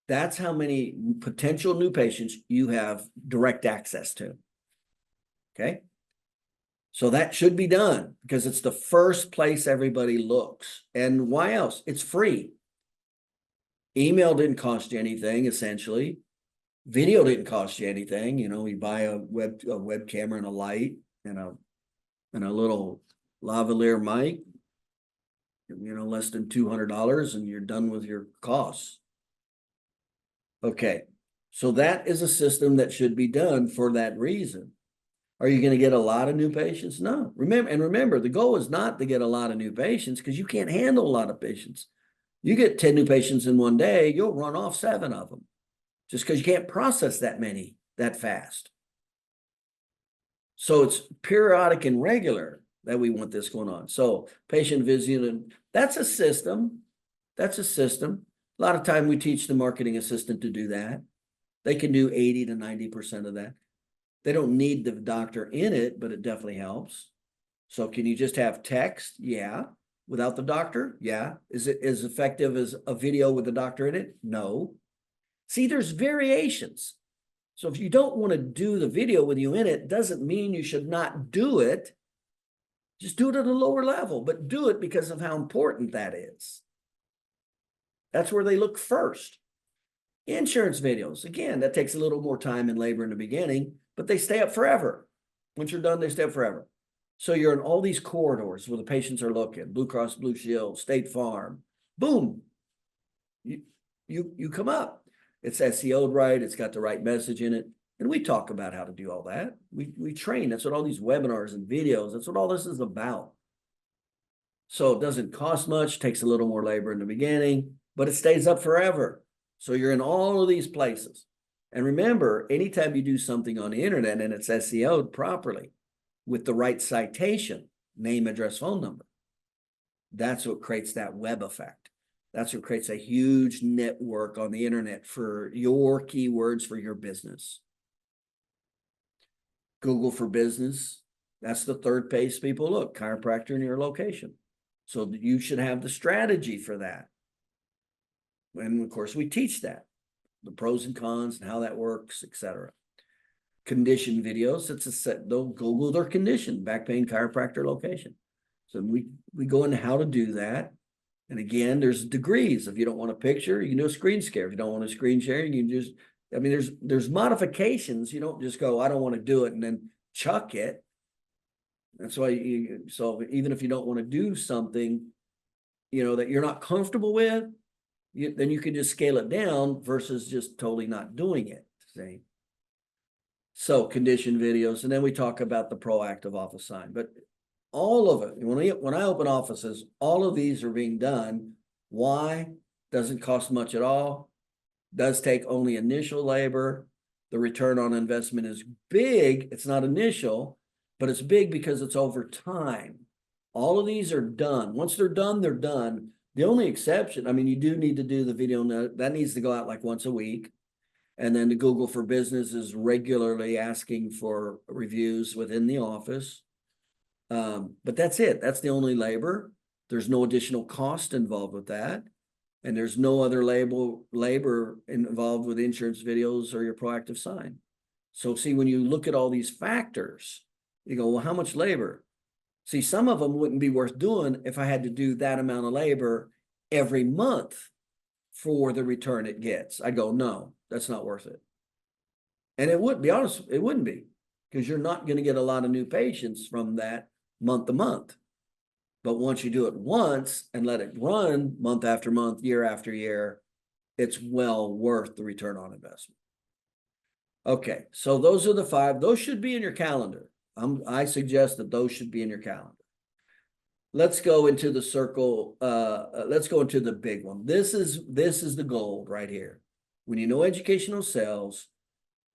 That's how many potential new patients you have direct access to. Okay? So that should be done because it's the first place everybody looks. And why else? It's free. Email didn't cost you anything, essentially. Video didn't cost you anything. You buy a web camera and a light and a little lavalier mic, less than $200 and you're done with your costs. Okay, so that is a system that should be done for that reason. Are you going to get a lot of new patients? No. Remember, the goal is not to get a lot of new patients because you can't handle a lot of patients. You get 10 new patients in one day, you'll run off 7 of them just because you can't process that many that fast. So it's periodic and regular that we want this going on. So patient visit, that's a system. That's a system. A lot of time we teach the marketing assistant to do that. They can do 80 to 90% of that. They don't need the doctor in it, but it definitely helps. So can you just have text? Yeah. Without the doctor? Yeah. Is it as effective as a video with the doctor in it? No. See, there's variations. So if you don't want to do the video with you in it, doesn't mean you should not do it. Just do it at a lower level, but do it because of how important that is. That's where they look first. Insurance videos, again, that takes a little more time and labor in the beginning, but they stay up forever. Once you're done, they stay up forever. So you're in all these corridors where the patients are looking, Blue Cross Blue Shield, State Farm, boom, you come up. It's SEO'd right, it's got the right message in it. And we talk about how to do all that. We train. That's what all these webinars and videos, that's what all this is about. So it doesn't cost much, takes a little more labor in the beginning, but it stays up forever. So you're in all of these places. And remember, anytime you do something on the internet and it's SEO'd properly with the right citation, name, address, phone number, that's what creates that web effect. That's what creates a huge network on the internet for your keywords for your business. Google for Business, that's the third place people look, chiropractor in your location. So you should have the strategy for that. And of course, we teach that, the pros and cons and how that works, etc. Condition videos, it's a set, they'll Google their condition, back pain chiropractor location. So we go into how to do that. And again, there's degrees. If you don't want a picture, you can do a screen share. If you don't want a screen share, you can just, I mean, there's modifications. You don't just go, I don't want to do it and then chuck it. That's why so even if you don't want to do something, that you're not comfortable with, then you can just scale it down versus just totally not doing it. See? So condition videos, and then we talk about the proactive office sign, but all of it, when I open offices, all of these are being done. Why? Doesn't cost much at all. Does take only initial labor. The return on investment is big. It's not initial, but it's big because it's over time. All of these are done. Once they're done, they're done. The only exception, I mean, you do need to do the video note. That needs to go out like once a week. And then the Google for Business is regularly asking for reviews within the office. But that's it. That's the only labor. There's no additional cost involved with that. And there's no other labor involved with insurance videos or your proactive sign. So see, when you look at all these factors, you go, well, how much labor? See, some of them wouldn't be worth doing if I had to do that amount of labor every month for the return it gets. I'd go, no, that's not worth it. And it would be honest, it wouldn't be, because you're not going to get a lot of new patients from that month to month. But once you do it once and let it run month after month, year after year, it's well worth the return on investment. Okay, so those are the 5. Those should be in your calendar. I suggest that those should be in your calendar. Let's go into the circle. Let's go into the big one. This is the gold right here. When you know educational sales,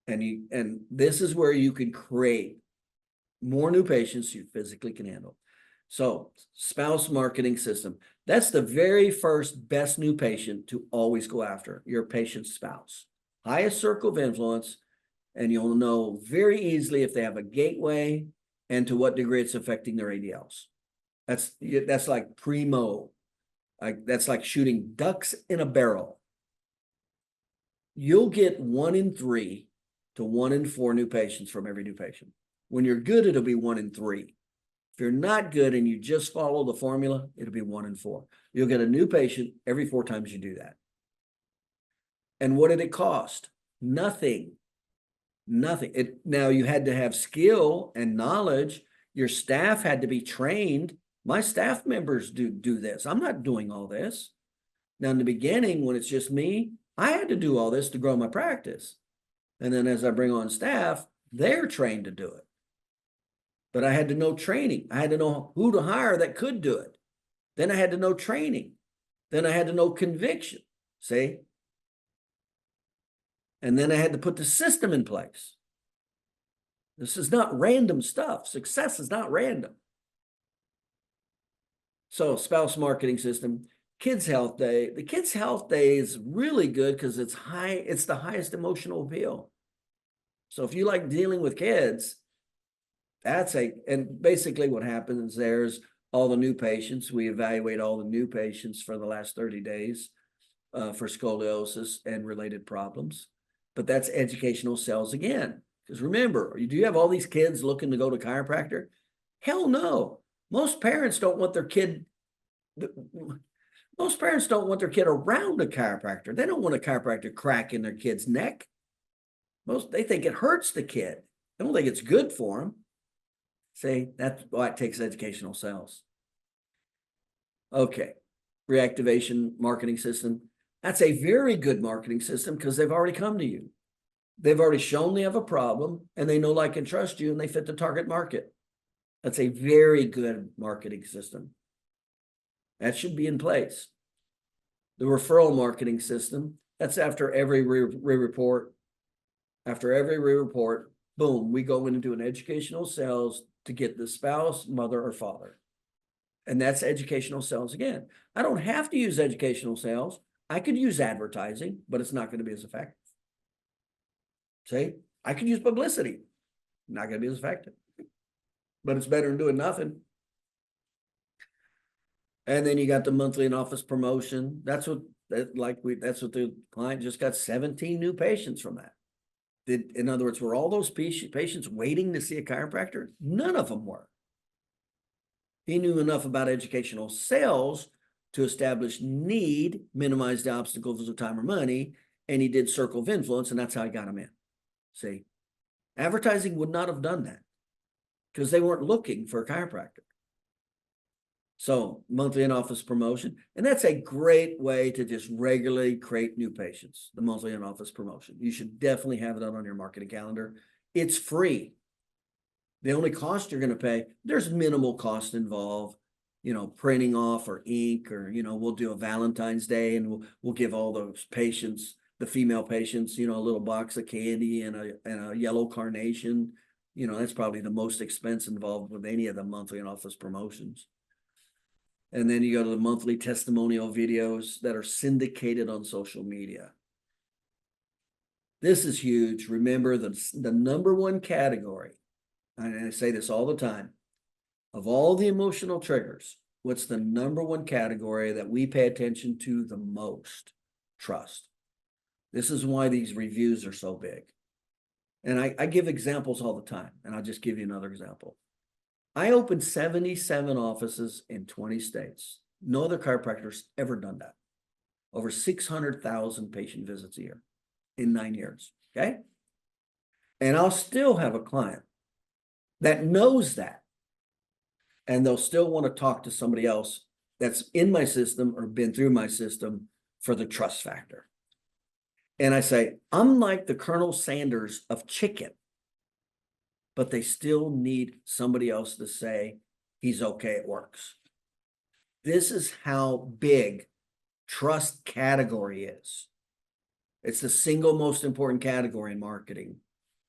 and this is where you can create more new patients you physically can handle. So spouse marketing system, that's the very first best new patient to always go after, your patient's spouse. Highest circle of influence, and you'll know very easily if they have a gateway and to what degree it's affecting their ADLs. That's like primo. That's like shooting ducks in a barrel. You'll get 1 in 3 to 1 in 4 new patients from every new patient. When you're good, it'll be 1 in 3. If you're not good and you just follow the formula, it'll be 1 in 4. You'll get a new patient every 4 times you do that. And what did it cost? Nothing. Nothing. Now you had to have skill and knowledge. Your staff had to be trained. My staff members do this. I'm not doing all this. Now in the beginning, when it's just me, I had to do all this to grow my practice. And then as I bring on staff, they're trained to do it. But I had to know training. I had to know who to hire that could do it. Then I had to know training. Then I had to know conviction. See? And then I had to put the system in place. This is not random stuff. Success is not random. So spouse marketing system, Kids Health Day. The Kids Health Day is really good because it's the highest emotional appeal. So if you like dealing with kids, and basically what happens there is all the new patients, we evaluate all the new patients for the last 30 days for scoliosis and related problems. But that's educational sales again. Because remember, do you have all these kids looking to go to chiropractor? Hell no. Most parents don't want their kid. Most parents don't want their kid around a chiropractor. They don't want a chiropractor cracking their kid's neck. They think it hurts the kid. They don't think it's good for them. See, that's why it takes educational sales. Okay, reactivation marketing system. That's a very good marketing system because they've already come to you. They've already shown they have a problem and they know, like, and trust you, and they fit the target market. That's a very good marketing system. That should be in place. The referral marketing system, that's after every report. After every report, boom, we go in and do an educational sales to get the spouse, mother, or father. And that's educational sales again. I don't have to use educational sales. I could use advertising, but it's not going to be as effective. See, I could use publicity, not going to be as effective, but it's better than doing nothing. And then you got the monthly and office promotion. That's what the client just got 17 new patients from that. In other words, were all those patients waiting to see a chiropractor? None of them were. He knew enough about educational sales to establish need, minimize the obstacles of time or money, and he did circle of influence, and that's how he got them in. See, advertising would not have done that because they weren't looking for a chiropractor. So monthly and office promotion, and that's a great way to just regularly create new patients, the monthly and office promotion. You should definitely have that on your marketing calendar. It's free. The only cost you're going to pay, there's minimal cost involved, printing off or ink, or, we'll do a Valentine's Day and we'll give all those patients, the female patients, a little box of candy and a yellow carnation. That's probably the most expense involved with any of the monthly and office promotions. And then you go to the monthly testimonial videos that are syndicated on social media. This is huge. Remember, the number one category, and I say this all the time, of all the emotional triggers, what's the number one category that we pay attention to the most? Trust. This is why these reviews are so big. And I give examples all the time, and I'll just give you another example. I opened 77 offices in 20 states. No other chiropractor's ever done that. Over 600,000 patient visits a year in 9 years, okay? And I'll still have a client that knows that, and they'll still want to talk to somebody else that's in my system or been through my system for the trust factor. And I say, I'm like the Colonel Sanders of chicken, but they still need somebody else to say, he's okay, it works. This is how big trust category is. It's the single most important category in marketing,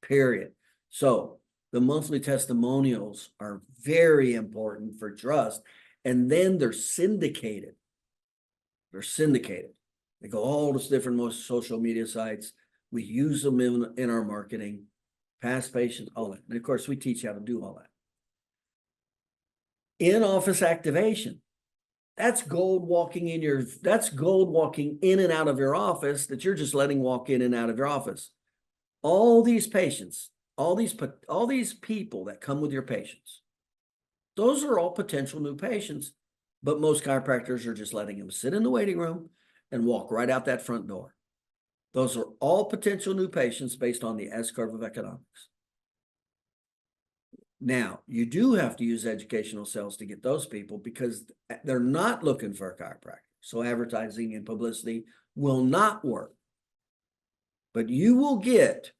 period. So the monthly testimonials are very important for trust. And then they're syndicated. They go all those different most social media sites. We use them in our marketing. Past patients, all that. And of course, we teach you how to do all that. In-office activation. That's gold walking in and out of your office that you're just letting walk in and out of your office. All these patients, all these people that come with your patients, those are all potential new patients, but most chiropractors are just letting them sit in the waiting room and walk right out that front door. Those are all potential new patients based on the S-curve of economics. Now, you do have to use educational sales to get those people because they're not looking for a chiropractor. So advertising and publicity will not work. But you will get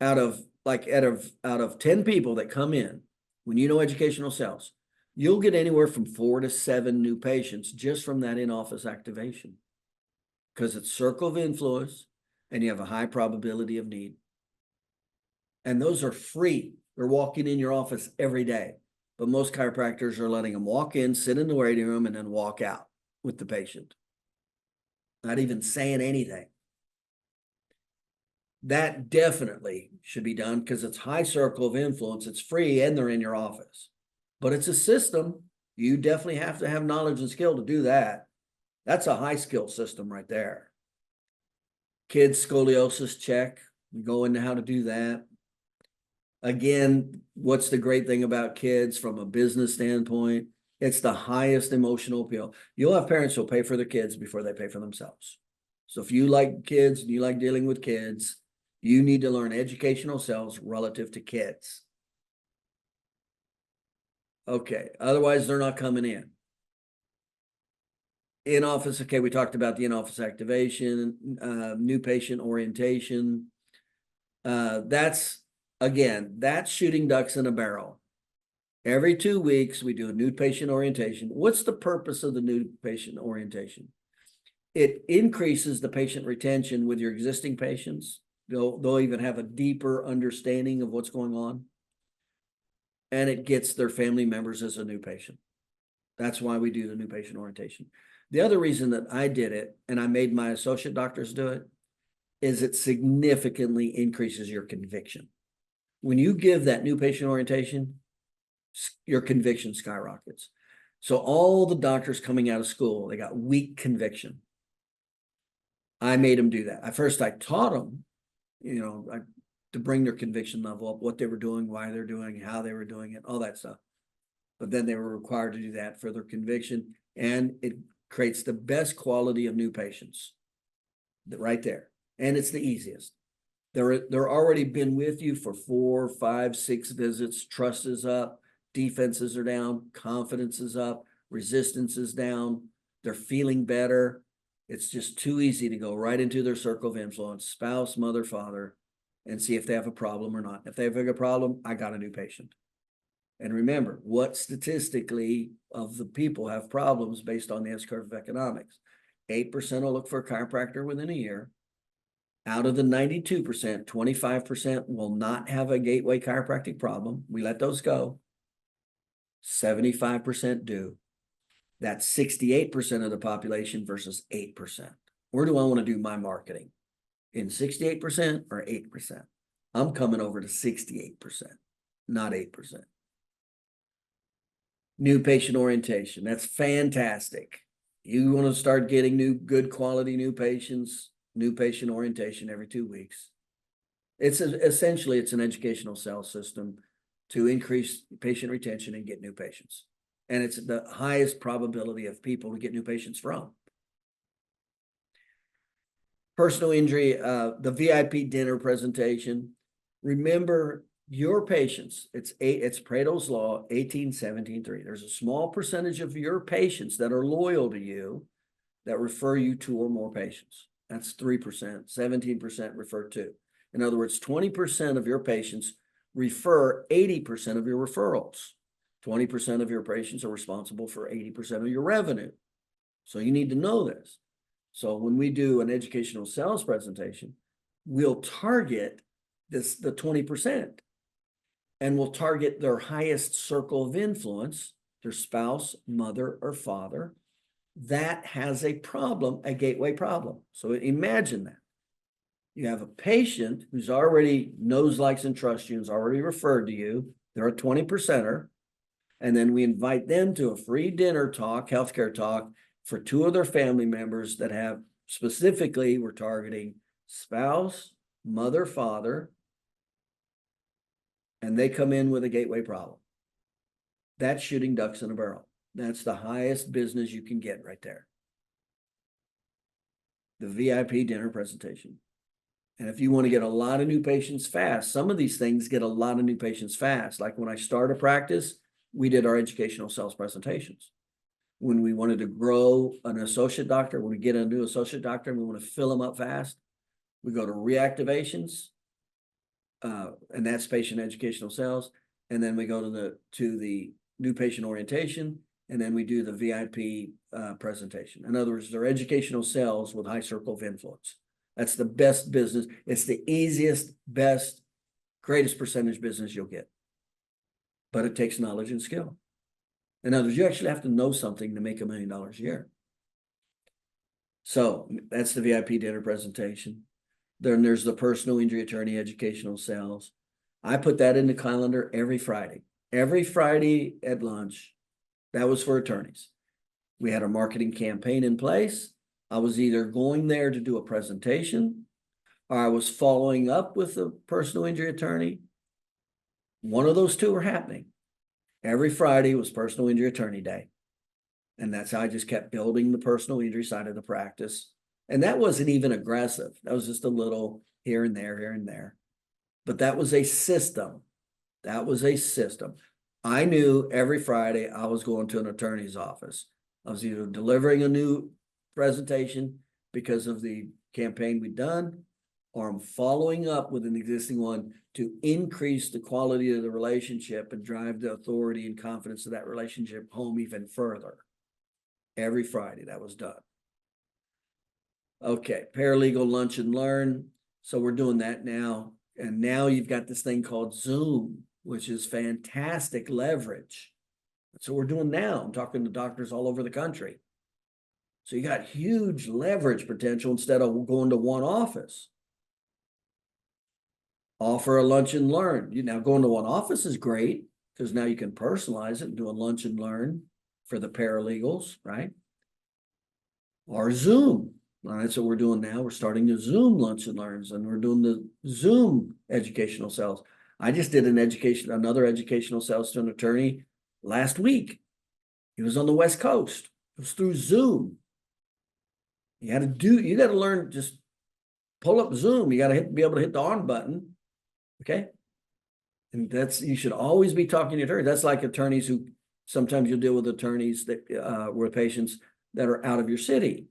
out of 10 people that come in, when you know educational sales, you'll get anywhere from 4 to 7 new patients just from that in-office activation. Because it's circle of influence and you have a high probability of need. And those are free. They're walking in your office every day. But most chiropractors are letting them walk in, sit in the waiting room, and then walk out with the patient. Not even saying anything. That definitely should be done because it's high circle of influence. It's free and they're in your office. But it's a system. You definitely have to have knowledge and skill to do that. That's a high skill system right there. Kids scoliosis check. We go into how to do that. Again, what's the great thing about kids from a business standpoint? It's the highest emotional appeal. You'll have parents who'll pay for their kids before they pay for themselves. So if you like kids and you like dealing with kids, you need to learn educational sales relative to kids. Okay, otherwise they're not coming in. In-office, okay, we talked about the in-office activation, new patient orientation. That's shooting ducks in a barrel. Every 2 weeks, we do a new patient orientation. What's the purpose of the new patient orientation? It increases the patient retention with your existing patients. They'll even have a deeper understanding of what's going on. And it gets their family members as a new patient. That's why we do the new patient orientation. The other reason that I did it, and I made my associate doctors do it, is it significantly increases your conviction. When you give that new patient orientation, your conviction skyrockets. So all the doctors coming out of school, they got weak conviction. I made them do that. At first, I taught them, to bring their conviction level up, what they were doing, why they're doing it, how they were doing it, all that stuff. But then they were required to do that for their conviction, and it creates the best quality of new patients right there. And it's the easiest. They're already been with you for 4, 5, 6 visits. Trust is up, defenses are down, confidence is up, resistance is down. They're feeling better. It's just too easy to go right into their circle of influence, spouse, mother, father, and see if they have a problem or not. If they have a problem, I got a new patient. And remember, what statistically of the people have problems based on the S-curve of economics? 8% will look for a chiropractor within a year. Out of the 92%, 25% will not have a gateway chiropractic problem. We let those go. 75% do. That's 68% of the population versus 8%. Where do I want to do my marketing? In 68% or 8%? I'm coming over to 68%, not 8%. New patient orientation. That's fantastic. You want to start getting good quality new patients, new patient orientation every 2 weeks. It's essentially an educational sales system to increase patient retention and get new patients. And it's the highest probability of people to get new patients from. Personal injury, the VIP dinner presentation. Remember your patients, it's Pareto's Law, 18-17-3. There's a small percentage of your patients that are loyal to you that refer you 2 or more patients. That's 3%, 17% refer to. In other words, 20% of your patients refer 80% of your referrals. 20% of your patients are responsible for 80% of your revenue. So you need to know this. So when we do an educational sales presentation, we'll target the 20%. And we'll target their highest circle of influence, their spouse, mother, or father, that has a problem, a gateway problem. So imagine that. You have a patient who's already knows, likes, and trusts you, who's already referred to you. They're a 20%er. And then we invite them to a free dinner talk, healthcare talk, for 2 of their family members that have, specifically, we're targeting spouse, mother, father, and they come in with a gateway problem. That's shooting ducks in a barrel. That's the highest business you can get right there. The VIP dinner presentation. And if you want to get a lot of new patients fast, some of these things get a lot of new patients fast. Like when I start a practice, we did our educational sales presentations. When we wanted to grow an associate doctor, when we get a new associate doctor and we want to fill them up fast, we go to reactivations, and that's patient educational sales. And then we go to the new patient orientation, and then we do the VIP presentation. In other words, they're educational sales with high circle of influence. That's the best business. It's the easiest, best, greatest percentage business you'll get. But it takes knowledge and skill. In other words, you actually have to know something to make $1 million a year. So that's the VIP dinner presentation. Then there's the personal injury attorney educational sales. I put that in the calendar every Friday. Every Friday at lunch, that was for attorneys. We had a marketing campaign in place. I was either going there to do a presentation, or I was following up with the personal injury attorney. One of those 2 are happening. Every Friday was personal injury attorney day. And that's how I just kept building the personal injury side of the practice. And that wasn't even aggressive. That was just a little here and there, here and there. But that was a system. That was a system. I knew every Friday I was going to an attorney's office. I was either delivering a new presentation because of the campaign we'd done, or I'm following up with an existing one to increase the quality of the relationship and drive the authority and confidence of that relationship home even further. Every Friday that was done. Okay, paralegal lunch and learn. So we're doing that now. And now you've got this thing called Zoom, which is fantastic leverage. That's what we're doing now. I'm talking to doctors all over the country. So you got huge leverage potential instead of going to one office. Offer a lunch and learn. You now going to one office is great because now you can personalize it and do a lunch and learn for the paralegals, right? Or Zoom. That's what we're doing now. We're starting the Zoom lunch and learns, and we're doing the Zoom educational sales. I just did another educational sales to an attorney last week. He was on the West Coast. It was through Zoom. You got to learn, just pull up Zoom. You got to be able to hit the on button. Okay. And you should always be talking to attorneys. That's like attorneys who sometimes you'll deal with attorneys that with patients that are out of your city.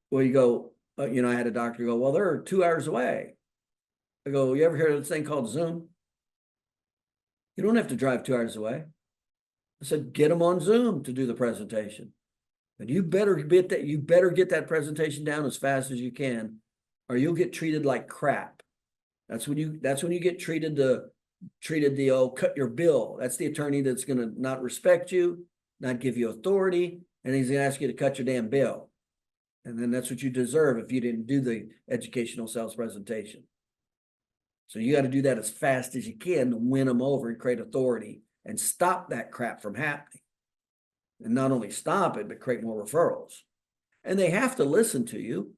Well, you go, I had a doctor go, well, they're 2 hours away. I go, you ever heard of this thing called Zoom? You don't have to drive 2 hours away. I said, get them on Zoom to do the presentation. And you better get that presentation down as fast as you can, or you'll get treated like crap. That's when you get treated the cut your bill. That's the attorney that's going to not respect you, not give you authority, and he's going to ask you to cut your damn bill. And then that's what you deserve if you didn't do the educational sales presentation. So you got to do that as fast as you can to win them over and create authority and stop that crap from happening. And not only stop it, but create more referrals. And they have to listen to you.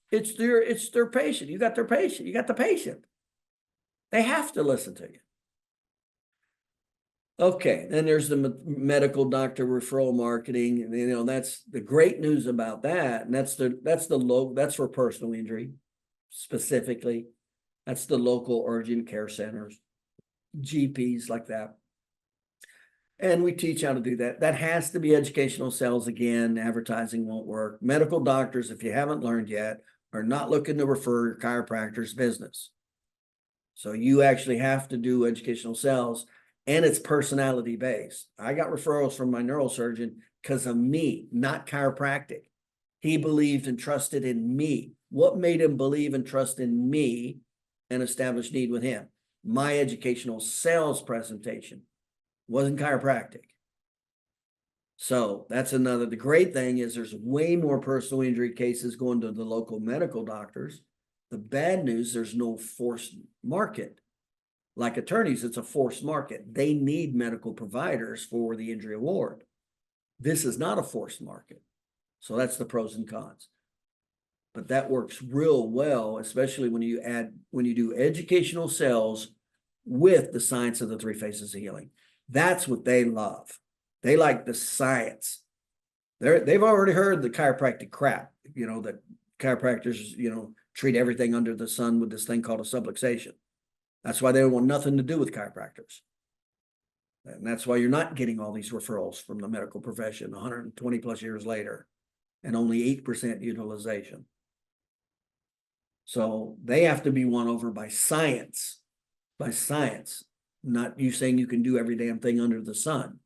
It's their patient. You got their patient. You got the patient. They have to listen to you. Okay, then there's the medical doctor referral marketing. And, that's the great news about that. And that's for personal injury specifically. That's the local urgent care centers, GPs like that. And we teach how to do that. That has to be educational sales again. Advertising won't work. Medical doctors, if you haven't learned yet, are not looking to refer your chiropractor's business. So you actually have to do educational sales, and it's personality based. I got referrals from my neurosurgeon because of me, not chiropractic. He believed and trusted in me. What made him believe and trust in me and establish need with him? My educational sales presentation. Wasn't chiropractic. So that's the great thing is there's way more personal injury cases going to the local medical doctors. The bad news, there's no forced market. Like attorneys, it's a forced market. They need medical providers for the injury award. This is not a forced market. So that's the pros and cons. But that works real well, especially when you do educational sales with the science of the 3 phases of healing. That's what they love. They like the science. They've already heard the chiropractic crap, that chiropractors, treat everything under the sun with this thing called a subluxation. That's why they don't want nothing to do with chiropractors. And that's why you're not getting all these referrals from the medical profession 120 plus years later, and only 8% utilization. So they have to be won over by science, not you saying you can do every damn thing under the sun.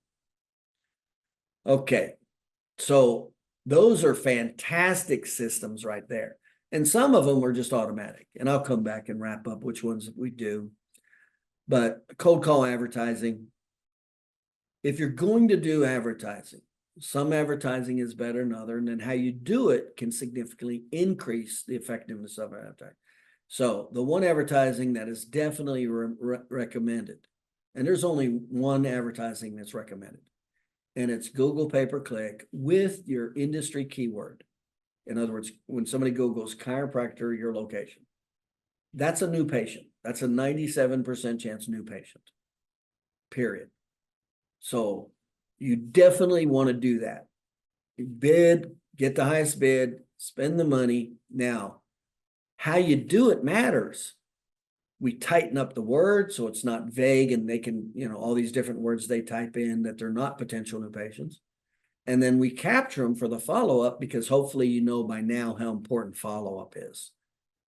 Okay, so those are fantastic systems right there. And some of them are just automatic. And I'll come back and wrap up which ones we do. But cold call advertising, if you're going to do advertising, some advertising is better than other, and then how you do it can significantly increase the effectiveness of advertising. So the one advertising that is definitely recommended, and there's only one advertising that's recommended, and it's Google pay-per-click with your industry keyword. In other words, when somebody Googles chiropractor, your location, that's a new patient. That's a 97% chance new patient, period. So you definitely want to do that. You bid, get the highest bid, spend the money. Now, how you do it matters. We tighten up the word so it's not vague and they can, all these different words they type in that they're not potential new patients. And then we capture them for the follow-up because hopefully you know by now how important follow-up is.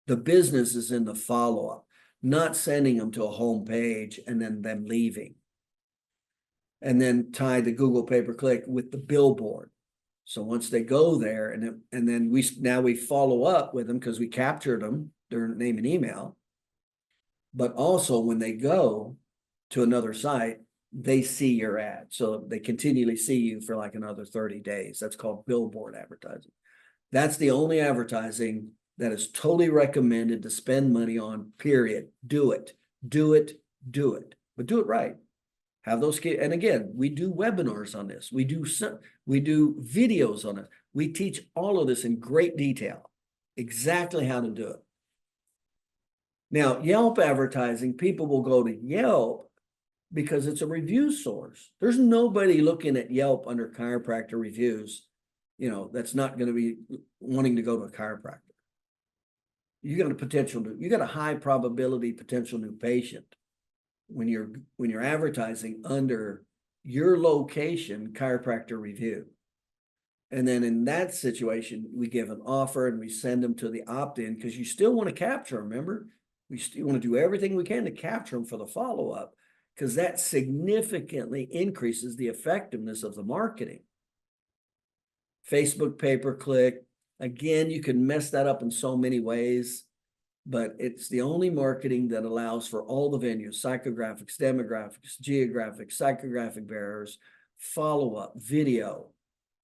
The business is in the follow-up, not sending them to a home page and then them leaving. And then tie the Google pay-per-click with the billboard. So once they go there and then we follow up with them because we captured them, their name and email. But also when they go to another site, they see your ad. So they continually see you for like another 30 days. That's called billboard advertising. That's the only advertising that is totally recommended to spend money on, period. Do it, do it, do it, but do it right. Have those kids. And again, we do webinars on this. We do videos on it. We teach all of this in great detail, exactly how to do it. Now, Yelp advertising, people will go to Yelp because it's a review source. There's nobody looking at Yelp under chiropractor reviews, that's not going to be wanting to go to a chiropractor. You got a high probability potential new patient when you're advertising under your location chiropractor review. And then in that situation, we give an offer and we send them to the opt-in because you still want to capture them, remember? We still want to do everything we can to capture them for the follow-up because that significantly increases the effectiveness of the marketing. Facebook pay-per-click, again, you can mess that up in so many ways, but it's the only marketing that allows for all the venues, psychographics, demographics, geographic, psychographic bearers, follow-up, video.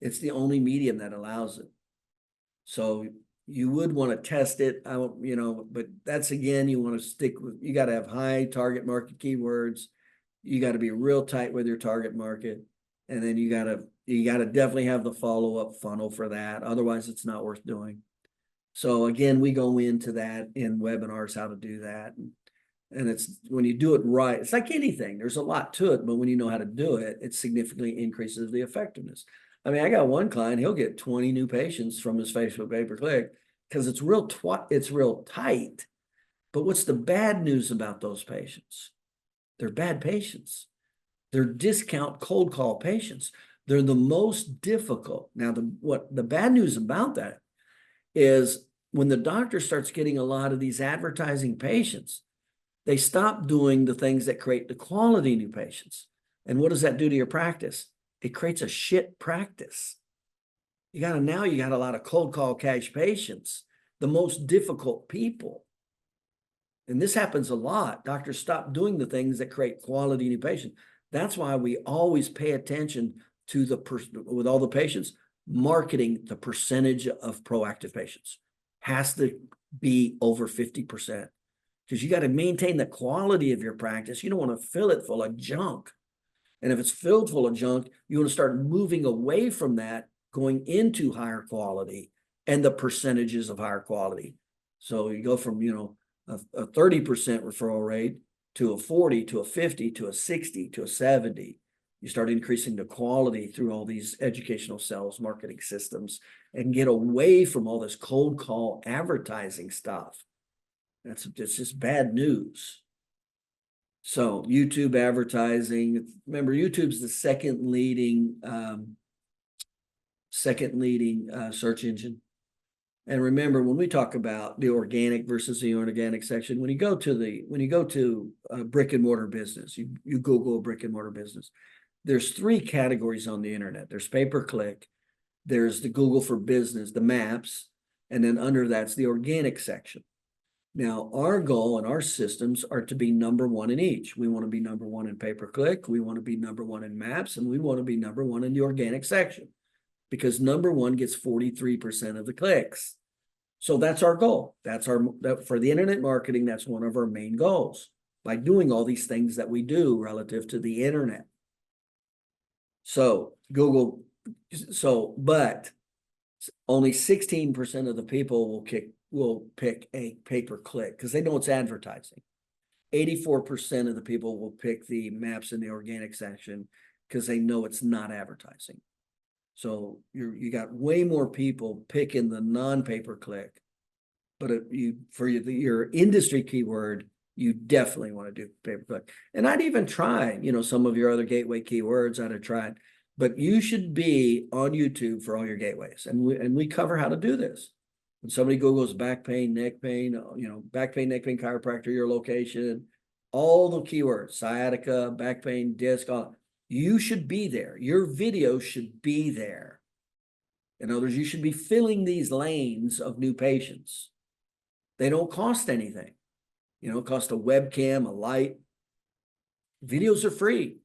It's the only medium that allows it. So you would want to test it, but that's again, you want to stick with, you got to have high target market keywords. You got to be real tight with your target market. And then you got to definitely have the follow-up funnel for that. Otherwise, it's not worth doing. So again, we go into that in webinars, how to do that. And it's when you do it right, it's like anything, there's a lot to it, but when you know how to do it, it significantly increases the effectiveness. I mean, I got one client, he'll get 20 new patients from his Facebook pay-per-click because it's real tight. But what's the bad news about those patients? They're bad patients. They're discount cold call patients. They're the most difficult. Now, the bad news about that is when the doctor starts getting a lot of these advertising patients, they stop doing the things that create the quality new patients. And what does that do to your practice? It creates a shit practice. Now you got a lot of cold call cash patients, the most difficult people. And this happens a lot. Doctors stop doing the things that create quality new patients. That's why we always pay attention to with all the patients, marketing the percentage of proactive patients has to be over 50% because you got to maintain the quality of your practice. You don't want to fill it full of junk. And if it's filled full of junk, you want to start moving away from that, going into higher quality and the percentages of higher quality. So you go from, a 30% referral rate to a 40, to a 50, to a 60, to a 70. You start increasing the quality through all these educational sales marketing systems and get away from all this cold call advertising stuff. It's just bad news. So YouTube advertising, remember YouTube's the second leading search engine. And remember, when we talk about the organic versus the inorganic section, when you go to a brick and mortar business, you Google a brick and mortar business, there's three categories on the internet. There's pay-per-click, there's the Google for Business, the maps, and then under that's the organic section. Now, our goal and our systems are to be number one in each. We want to be number one in pay-per-click, we want to be number one in maps, and we want to be number one in the organic section because number one gets 43% of the clicks. So that's our goal. For the internet marketing, that's one of our main goals by doing all these things that we do relative to the internet. So but only 16% of the people will pick a pay-per-click because they know it's advertising. 84% of the people will pick the maps in the organic section, because they know it's not advertising. So you got way more people picking the non-pay-per-click, but for your industry keyword, you definitely want to do pay-per-click. And I'd even try, some of your other gateway keywords I'd have tried, but you should be on YouTube for all your gateways. And we cover how to do this. When somebody Googles back pain, neck pain, back pain, neck pain, chiropractor, your location, all the keywords, sciatica, back pain, disc, you should be there. Your video should be there. In other words, you should be filling these lanes of new patients. They don't cost anything. It costs a webcam, a light. Videos are free.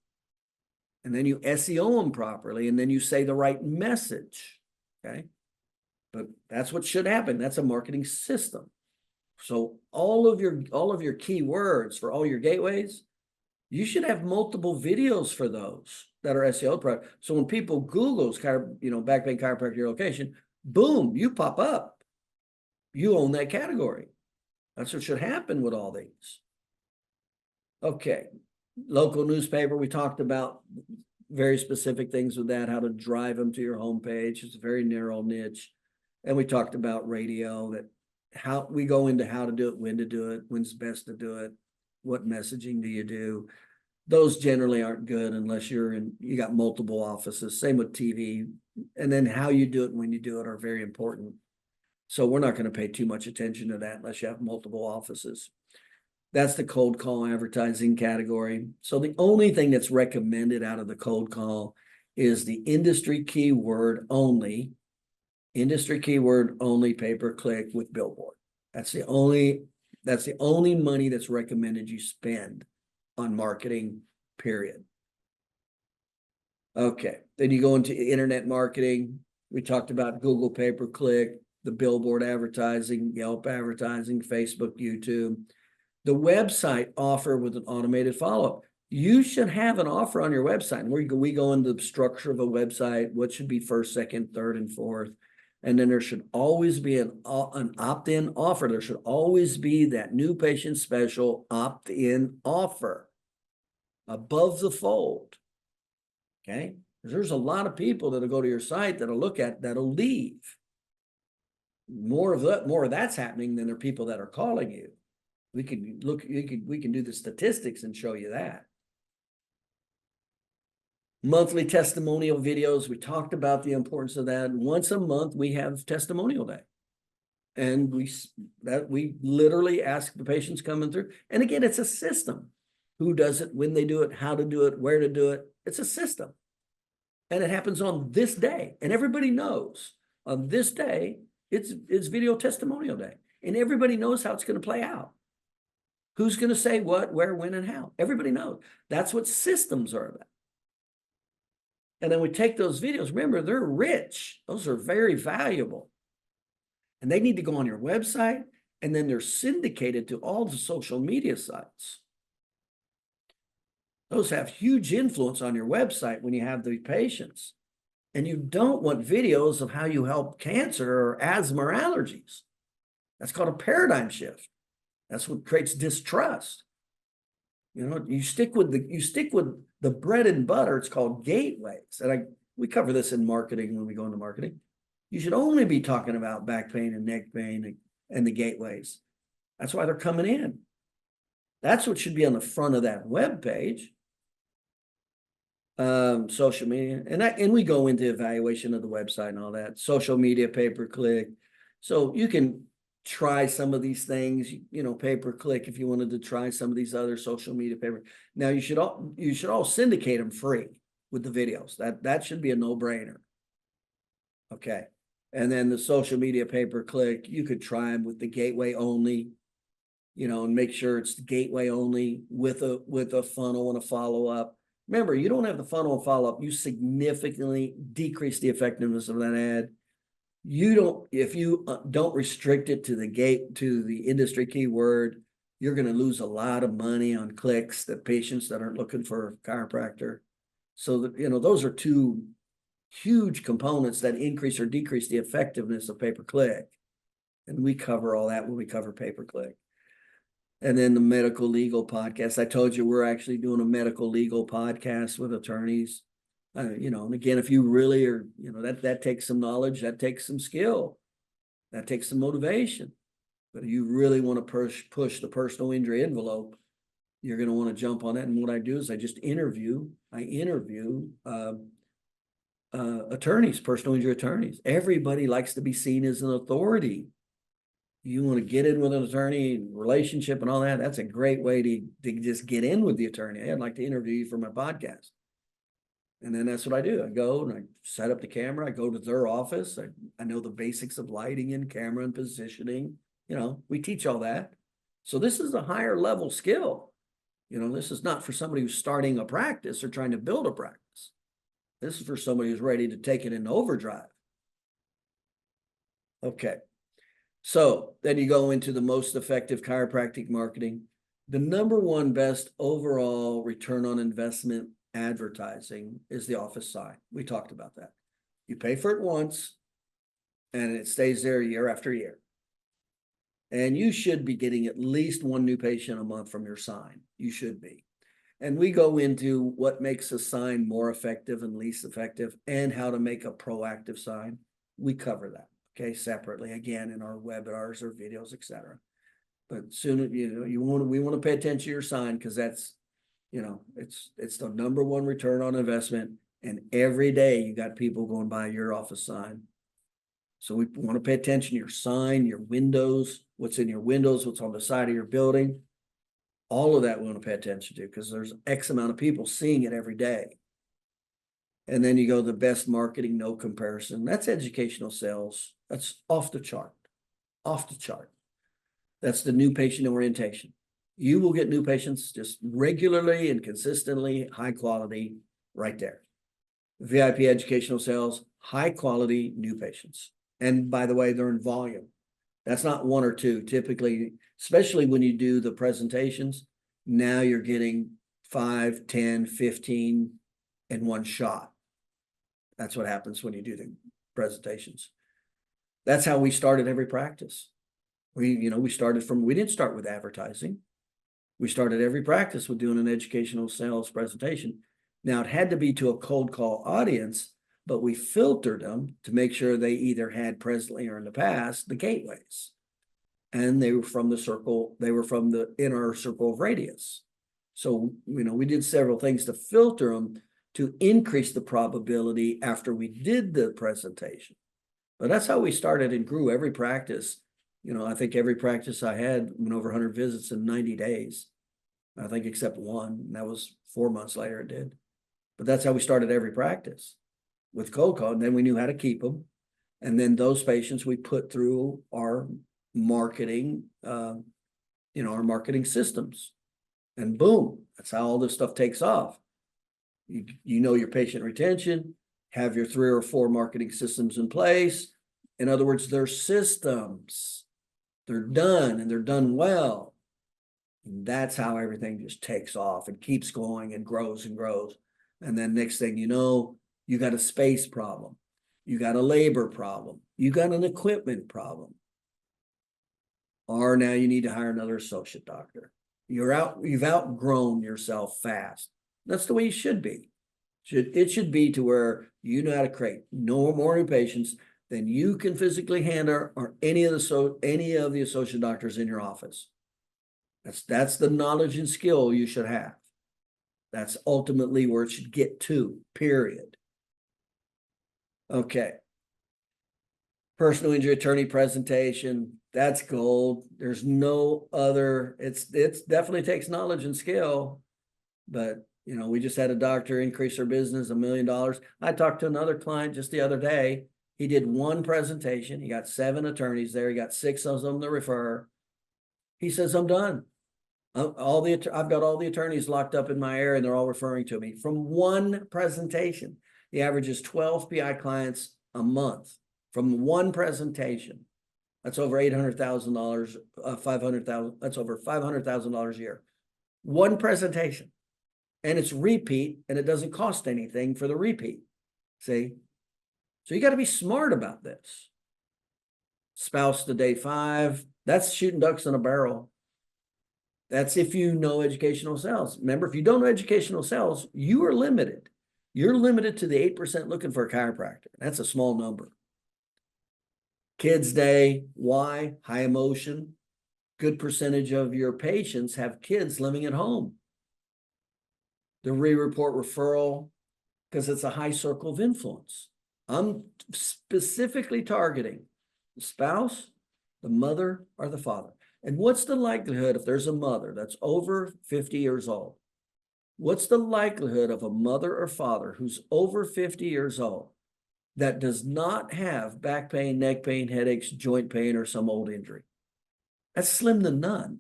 And then you SEO them properly, and then you say the right message. Okay. But that's what should happen. That's a marketing system. So all of your keywords for all your gateways, you should have multiple videos for those that are SEO product. So when people Google's back pain chiropractor your location, boom, you pop up. You own that category. That's what should happen with all these. Okay. Local newspaper, we talked about very specific things with that, how to drive them to your homepage. It's a very narrow niche. And we talked about radio, that how we go into how to do it, when to do it, when's best to do it, what messaging do you do. Those generally aren't good unless you got multiple offices. Same with TV. And then how you do it and when you do it are very important. So we're not going to pay too much attention to that unless you have multiple offices. That's the cold call advertising category. So the only thing that's recommended out of the cold call is the industry keyword only pay-per-click with billboard. That's the only money that's recommended you spend on marketing, period. Okay, then you go into internet marketing. We talked about Google pay-per-click, the billboard advertising, Yelp advertising, Facebook, YouTube. The website offer with an automated follow-up. You should have an offer on your website. And we go into the structure of a website, what should be first, second, third, and fourth. And then there should always be an opt-in offer. There should always be that new patient special opt-in offer above the fold. Okay? There's a lot of people that'll go to your site that'll leave. More of that's happening than there are people that are calling you. We can do the statistics and show you that. Monthly testimonial videos. We talked about the importance of that. Once a month, we have testimonial day. And we literally ask the patients coming through. And again, it's a system. Who does it, when they do it, how to do it, where to do it. It's a system. And it happens on this day. And everybody knows on this day, it's video testimonial day. And everybody knows how it's going to play out. Who's going to say what, where, when, and how? Everybody knows. That's what systems are about. And then we take those videos. Remember, they're rich. Those are very valuable. And they need to go on your website, and then they're syndicated to all the social media sites. Those have huge influence on your website when you have the patients. And you don't want videos of how you help cancer or asthma or allergies. That's called a paradigm shift. That's what creates distrust. You stick with the bread and butter. It's called gateways. And we cover this in marketing when we go into marketing. You should only be talking about back pain and neck pain and the gateways. That's why they're coming in. That's what should be on the front of that web page. Social media, and we go into evaluation of the website and all that. Social media, pay-per-click. So you can try some of these things, pay-per-click if you wanted to try some of these other social media paper. Now you should all syndicate them free with the videos. That should be a no-brainer. Okay. And then the social media pay-per-click, you could try them with the gateway only, and make sure it's the gateway only with a funnel and a follow-up. Remember, you don't have the funnel and follow-up, you significantly decrease the effectiveness of that ad. If you don't restrict it to the industry keyword, you're going to lose a lot of money on clicks, that patients that aren't looking for a chiropractor. So that, those are two huge components that increase or decrease the effectiveness of pay-per-click. And we cover all that when we cover pay-per-click. And then the medical legal podcast. I told you we're actually doing a medical legal podcast with attorneys. And again, if you really are, that takes some knowledge, that takes some skill, that takes some motivation. But if you really want to push the personal injury envelope, you're going to want to jump on it. And what I do is I interview attorneys, personal injury attorneys. Everybody likes to be seen as an authority. You want to get in with an attorney, relationship and all that. That's a great way to just get in with the attorney. I'd like to interview you for my podcast. And then that's what I do. I go and I set up the camera. I go to their office. I know the basics of lighting and camera and positioning. We teach all that. So this is a higher level skill. This is not for somebody who's starting a practice or trying to build a practice. This is for somebody who's ready to take it in overdrive. Okay. So then you go into the most effective chiropractic marketing. The number one best overall return on investment advertising is the office sign. We talked about that. You pay for it once and it stays there year after year. And you should be getting at least one new patient a month from your sign. You should be. And we go into what makes a sign more effective and least effective and how to make a proactive sign. We cover that, okay, separately, again, in our webinars or videos, etc. But soon, we want to pay attention to your sign because that's, it's the number one return on investment. And every day you got people going by your office sign. So we want to pay attention to your sign, your windows, what's in your windows, what's on the side of your building. All of that we want to pay attention to because there's X amount of people seeing it every day. And then you go the best marketing, no comparison. That's educational sales. That's off the chart. That's the new patient orientation. You will get new patients just regularly and consistently, high quality, right there. VIP educational sales, high quality new patients. And by the way, they're in volume. That's not one or two. Typically, especially when you do the presentations, now you're getting 5, 10, 15 in one shot. That's what happens when you do the presentations. That's how we started every practice. We didn't start with advertising. We started every practice with doing an educational sales presentation. Now, it had to be to a cold call audience, but we filtered them to make sure they either had presently or in the past the gateways. And they were from the inner circle of radius. So, we did several things to filter them to increase the probability after we did the presentation. But that's how we started and grew every practice. I think every practice I had went over 100 visits in 90 days. I think except one, and that was 4 months later it did. But that's how we started every practice with cold call. And then we knew how to keep them. And then those patients we put through our marketing, our marketing systems. And boom, that's how all this stuff takes off. You know your patient retention, have your 3 or 4 marketing systems in place. In other words, they're systems. They're done and they're done well. And that's how everything just takes off and keeps going and grows and grows. And then next thing you know, you got a space problem. You got a labor problem. You got an equipment problem. Or now you need to hire another associate doctor. You've outgrown yourself fast. That's the way you should be. It should be to where you know how to create no more new patients than you can physically handle or any of the associate doctors in your office. That's the knowledge and skill you should have. That's ultimately where it should get to, period. Okay. Personal injury attorney presentation, that's gold. There's no other, it's definitely takes knowledge and skill, but we just had a doctor increase her business $1 million. I talked to another client just the other day. He did one presentation. He got 7 attorneys there. He got 6 of them to refer. He says, I'm done. I've got all the attorneys locked up in my area and they're all referring to me from one presentation. The average is 12 PI clients a month from one presentation. That's over $800,000, $500,000. That's over $500,000 a year. One presentation. And it's repeat, and it doesn't cost anything for the repeat. See? So you got to be smart about this. Spouse to day 5, that's shooting ducks in a barrel. That's if you know educational sales. Remember, if you don't know educational sales, you are limited. You're limited to the 8% looking for a chiropractor. That's a small number. Kids Day, why? High emotion. Good percentage of your patients have kids living at home. The re-report referral, because it's a high circle of influence. I'm specifically targeting the spouse, the mother, or the father. And what's the likelihood if there's a mother that's over 50 years old? What's the likelihood of a mother or father who's over 50 years old that does not have back pain, neck pain, headaches, joint pain, or some old injury? That's slim to none.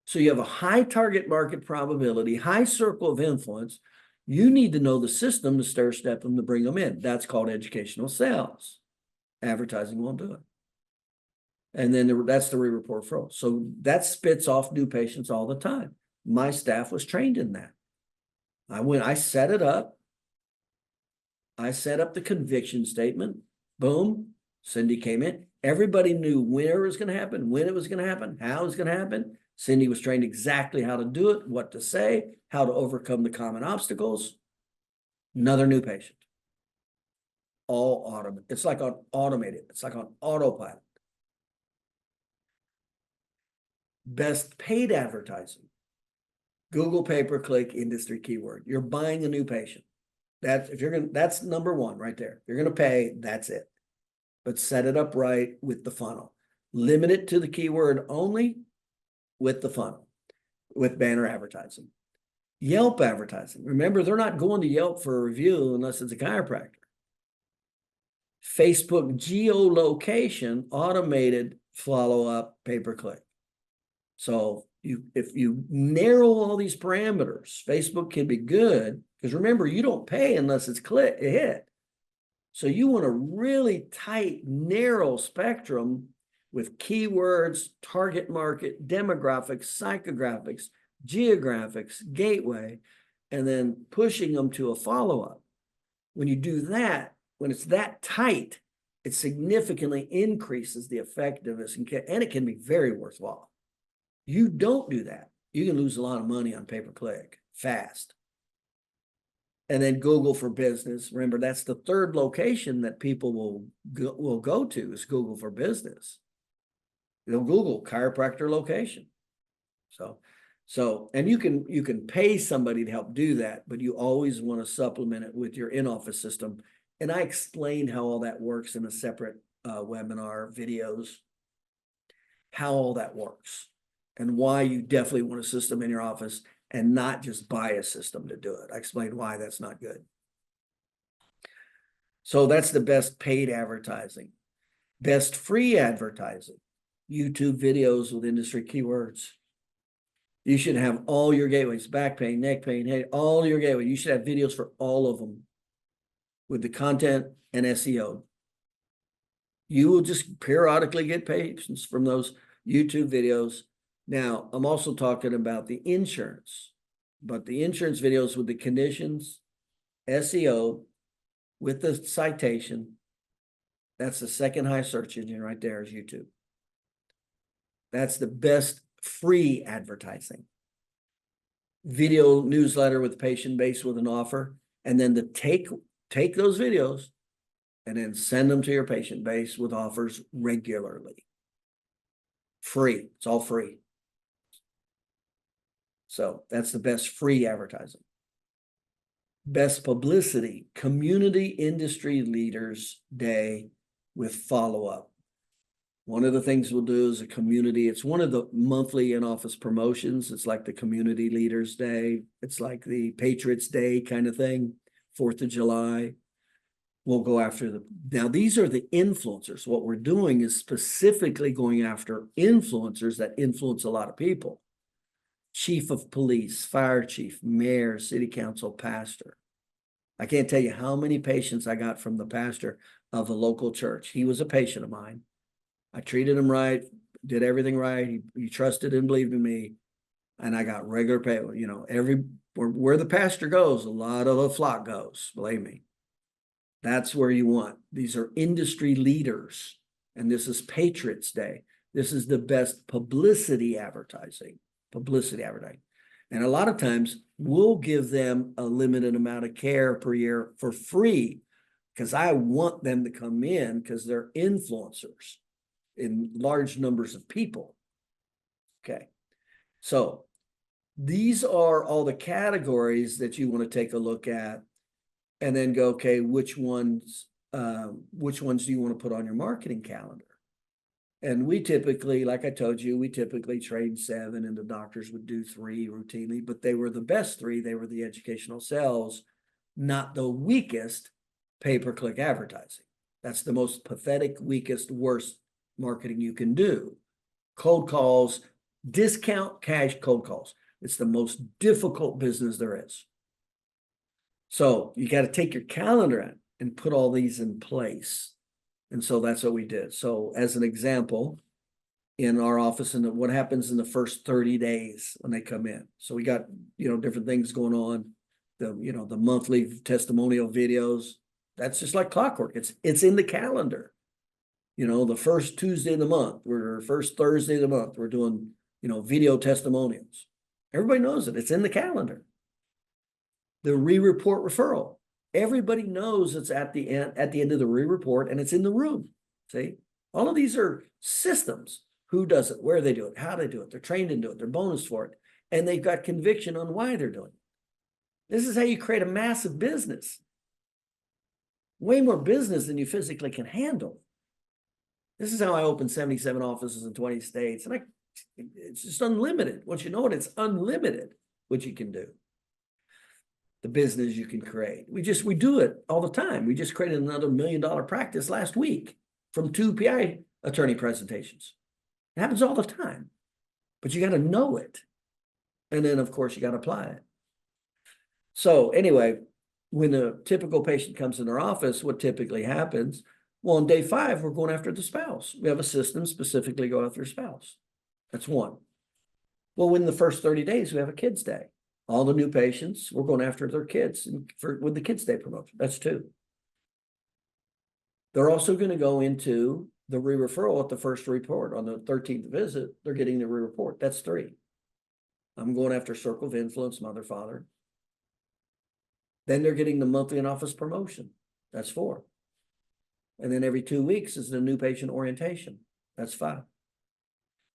So you have a high target market probability, high circle of influence. You need to know the system to stair step them to bring them in. That's called educational sales. Advertising won't do it. And then that's the re-report referral. So that spits off new patients all the time. My staff was trained in that. I set it up. I set up the conviction statement. Boom. Cindy came in. Everybody knew where it was going to happen, when it was going to happen, how it was going to happen. Cindy was trained exactly how to do it, what to say, how to overcome the common obstacles. Another new patient. All automated. It's like on automated. It's like on autopilot. Best paid advertising. Google pay-per-click industry keyword. You're buying a new patient. That's number one right there. You're going to pay, that's it. But set it up right with the funnel. Limit it to the keyword only with the funnel, with banner advertising. Yelp advertising. Remember, they're not going to Yelp for a review unless it's a chiropractor. Facebook geolocation, automated follow-up pay-per-click. So if you narrow all these parameters, Facebook can be good, because remember, you don't pay unless it's hit. So you want a really tight, narrow spectrum with keywords, target market, demographics, psychographics, geographics, gateway, and then pushing them to a follow-up. When you do that, when it's that tight, it significantly increases the effectiveness, and it can be very worthwhile. You don't do that, you can lose a lot of money on pay-per-click fast. And then Google for Business. Remember, that's the third location that people will go to, is Google for Business. They'll Google chiropractor location. And you can pay somebody to help do that, but you always want to supplement it with your in-office system. And I explained how all that works in a separate webinar videos, how all that works and why you definitely want a system in your office and not just buy a system to do it. I explained why that's not good. So that's the best paid advertising. Best free advertising. YouTube videos with industry keywords. You should have all your gateways, back pain, neck pain, head, all your gateways. You should have videos for all of them with the content and SEO. You will just periodically get patients from those YouTube videos. Now, I'm also talking about the insurance, but the insurance videos with the conditions, SEO, with the citation, that's the second high search engine right there is YouTube. That's the best free advertising. Video newsletter with patient base with an offer, and then take those videos and then send them to your patient base with offers regularly. Free. It's all free. So that's the best free advertising. Best publicity, Community Industry Leaders Day with follow-up. One of the things we'll do is a community. It's one of the monthly in-office promotions. It's like the Community Leaders Day. It's like the Patriots Day kind of thing, 4th of July. We'll go after now these are the influencers. What we're doing is specifically going after influencers that influence a lot of people. Chief of police, fire chief, mayor, city council, pastor. I can't tell you how many patients I got from the pastor of a local church. He was a patient of mine. I treated him right, did everything right. He trusted and believed in me. And I got regular pay. You know, where the pastor goes, a lot of the flock goes, believe me. That's where you want. These are industry leaders. And this is Patriots Day. This is the best publicity advertising. And a lot of times we'll give them a limited amount of care per year for free because I want them to come in because they're influencers in large numbers of people. Okay. So these are all the categories that you want to take a look at and then go, okay, which ones do you want to put on your marketing calendar? And we typically, like I told you, we typically train 7 and the doctors would do 3 routinely, but they were the best 3. They were the educational sales, not the weakest pay-per-click advertising. That's the most pathetic, weakest, worst marketing you can do. Cold calls, discount cash cold calls. It's the most difficult business there is. So you got to take your calendar out and put all these in place. And so that's what we did. So as an example, in our office, and what happens in the first 30 days when they come in. So we got, different things going on. The monthly testimonial videos. That's just like clockwork. It's in the calendar. The first Tuesday of the month, or first Thursday of the month, we're doing, video testimonials. Everybody knows it. It's in the calendar. The re-report referral. Everybody knows it's at the end of the re-report, and it's in the room. See, all of these are systems. Who does it, where they do it, how they do it. They're trained to do it. They're bonus for it. And they've got conviction on why they're doing it. This is how you create a massive business. Way more business than you physically can handle. This is how I opened 77 offices in 20 states. And it's just unlimited. Once you know it, it's unlimited what you can do. The business you can create. We do it all the time. We just created another $1 million practice last week from 2 PI attorney presentations. It happens all the time, but you got to know it. And then of course you got to apply it. So anyway, when a typical patient comes in our office, what typically happens? Well, on day 5, we're going after the spouse. We have a system specifically go after your spouse. That's one. Well, within the first 30 days, we have a kids' day. All the new patients, we're going after their kids with the Kids Day promotion. That's 2. They're also going to go into the re-referral at the first report. On the 13th visit, they're getting the re-report. That's 3. I'm going after circle of influence, mother, father. Then they're getting the monthly in-office promotion. That's 4. And then every 2 weeks is the new patient orientation. That's 5.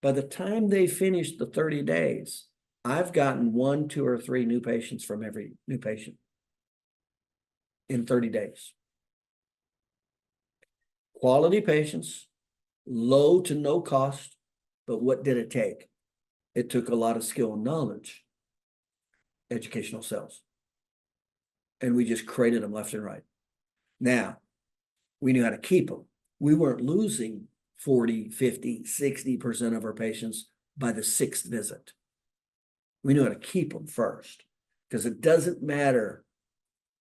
By the time they finish the 30 days, I've gotten 1, 2, or 3 new patients from every new patient in 30 days. Quality patients, low to no cost, but what did it take? It took a lot of skill and knowledge, educational sales. And we just created them left and right. Now, we knew how to keep them. We weren't losing 40, 50, 60% of our patients by the 6th visit. We knew how to keep them first, because it doesn't matter.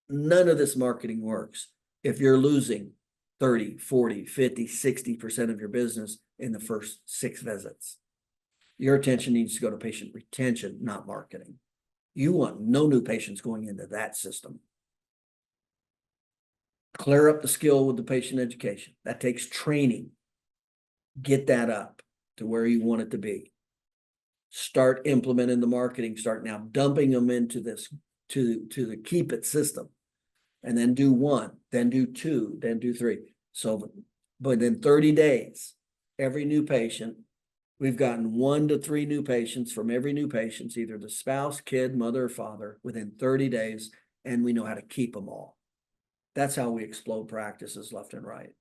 None of this marketing works if you're losing 30, 40, 50, 60% of your business in the first 6 visits. Your attention needs to go to patient retention, not marketing. You want no new patients going into that system. Clear up the skill with the patient education. That takes training. Get that up to where you want it to be. Start implementing the marketing. Start now dumping them into this, to the keep it system. And then do 1, then do 2, then do 3. So, but in 30 days, every new patient, we've gotten 1 to 3 new patients from every new patient, either the spouse, kid, mother, or father, within 30 days, and we know how to keep them all. That's how we explode practices left and right.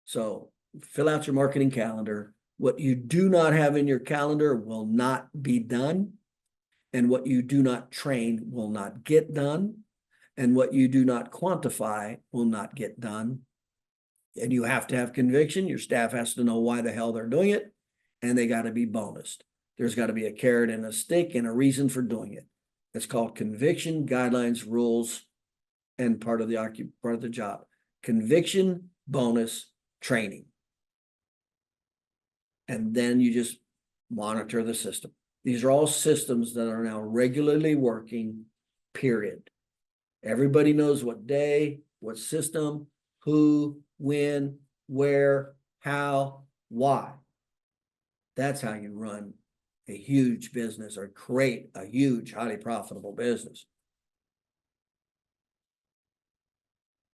So fill out your marketing calendar. What you do not have in your calendar will not be done. And what you do not train will not get done. And what you do not quantify will not get done. And you have to have conviction. Your staff has to know why the hell they're doing it. And they got to be bonused. There's got to be a carrot and a stick and a reason for doing it. It's called conviction, guidelines, rules, and part of the job. Conviction, bonus, training. And then you just monitor the system. These are all systems that are now regularly working, period. Everybody knows what day, what system, who, when, where, how, why. That's how you run a huge business or create a huge, highly profitable business.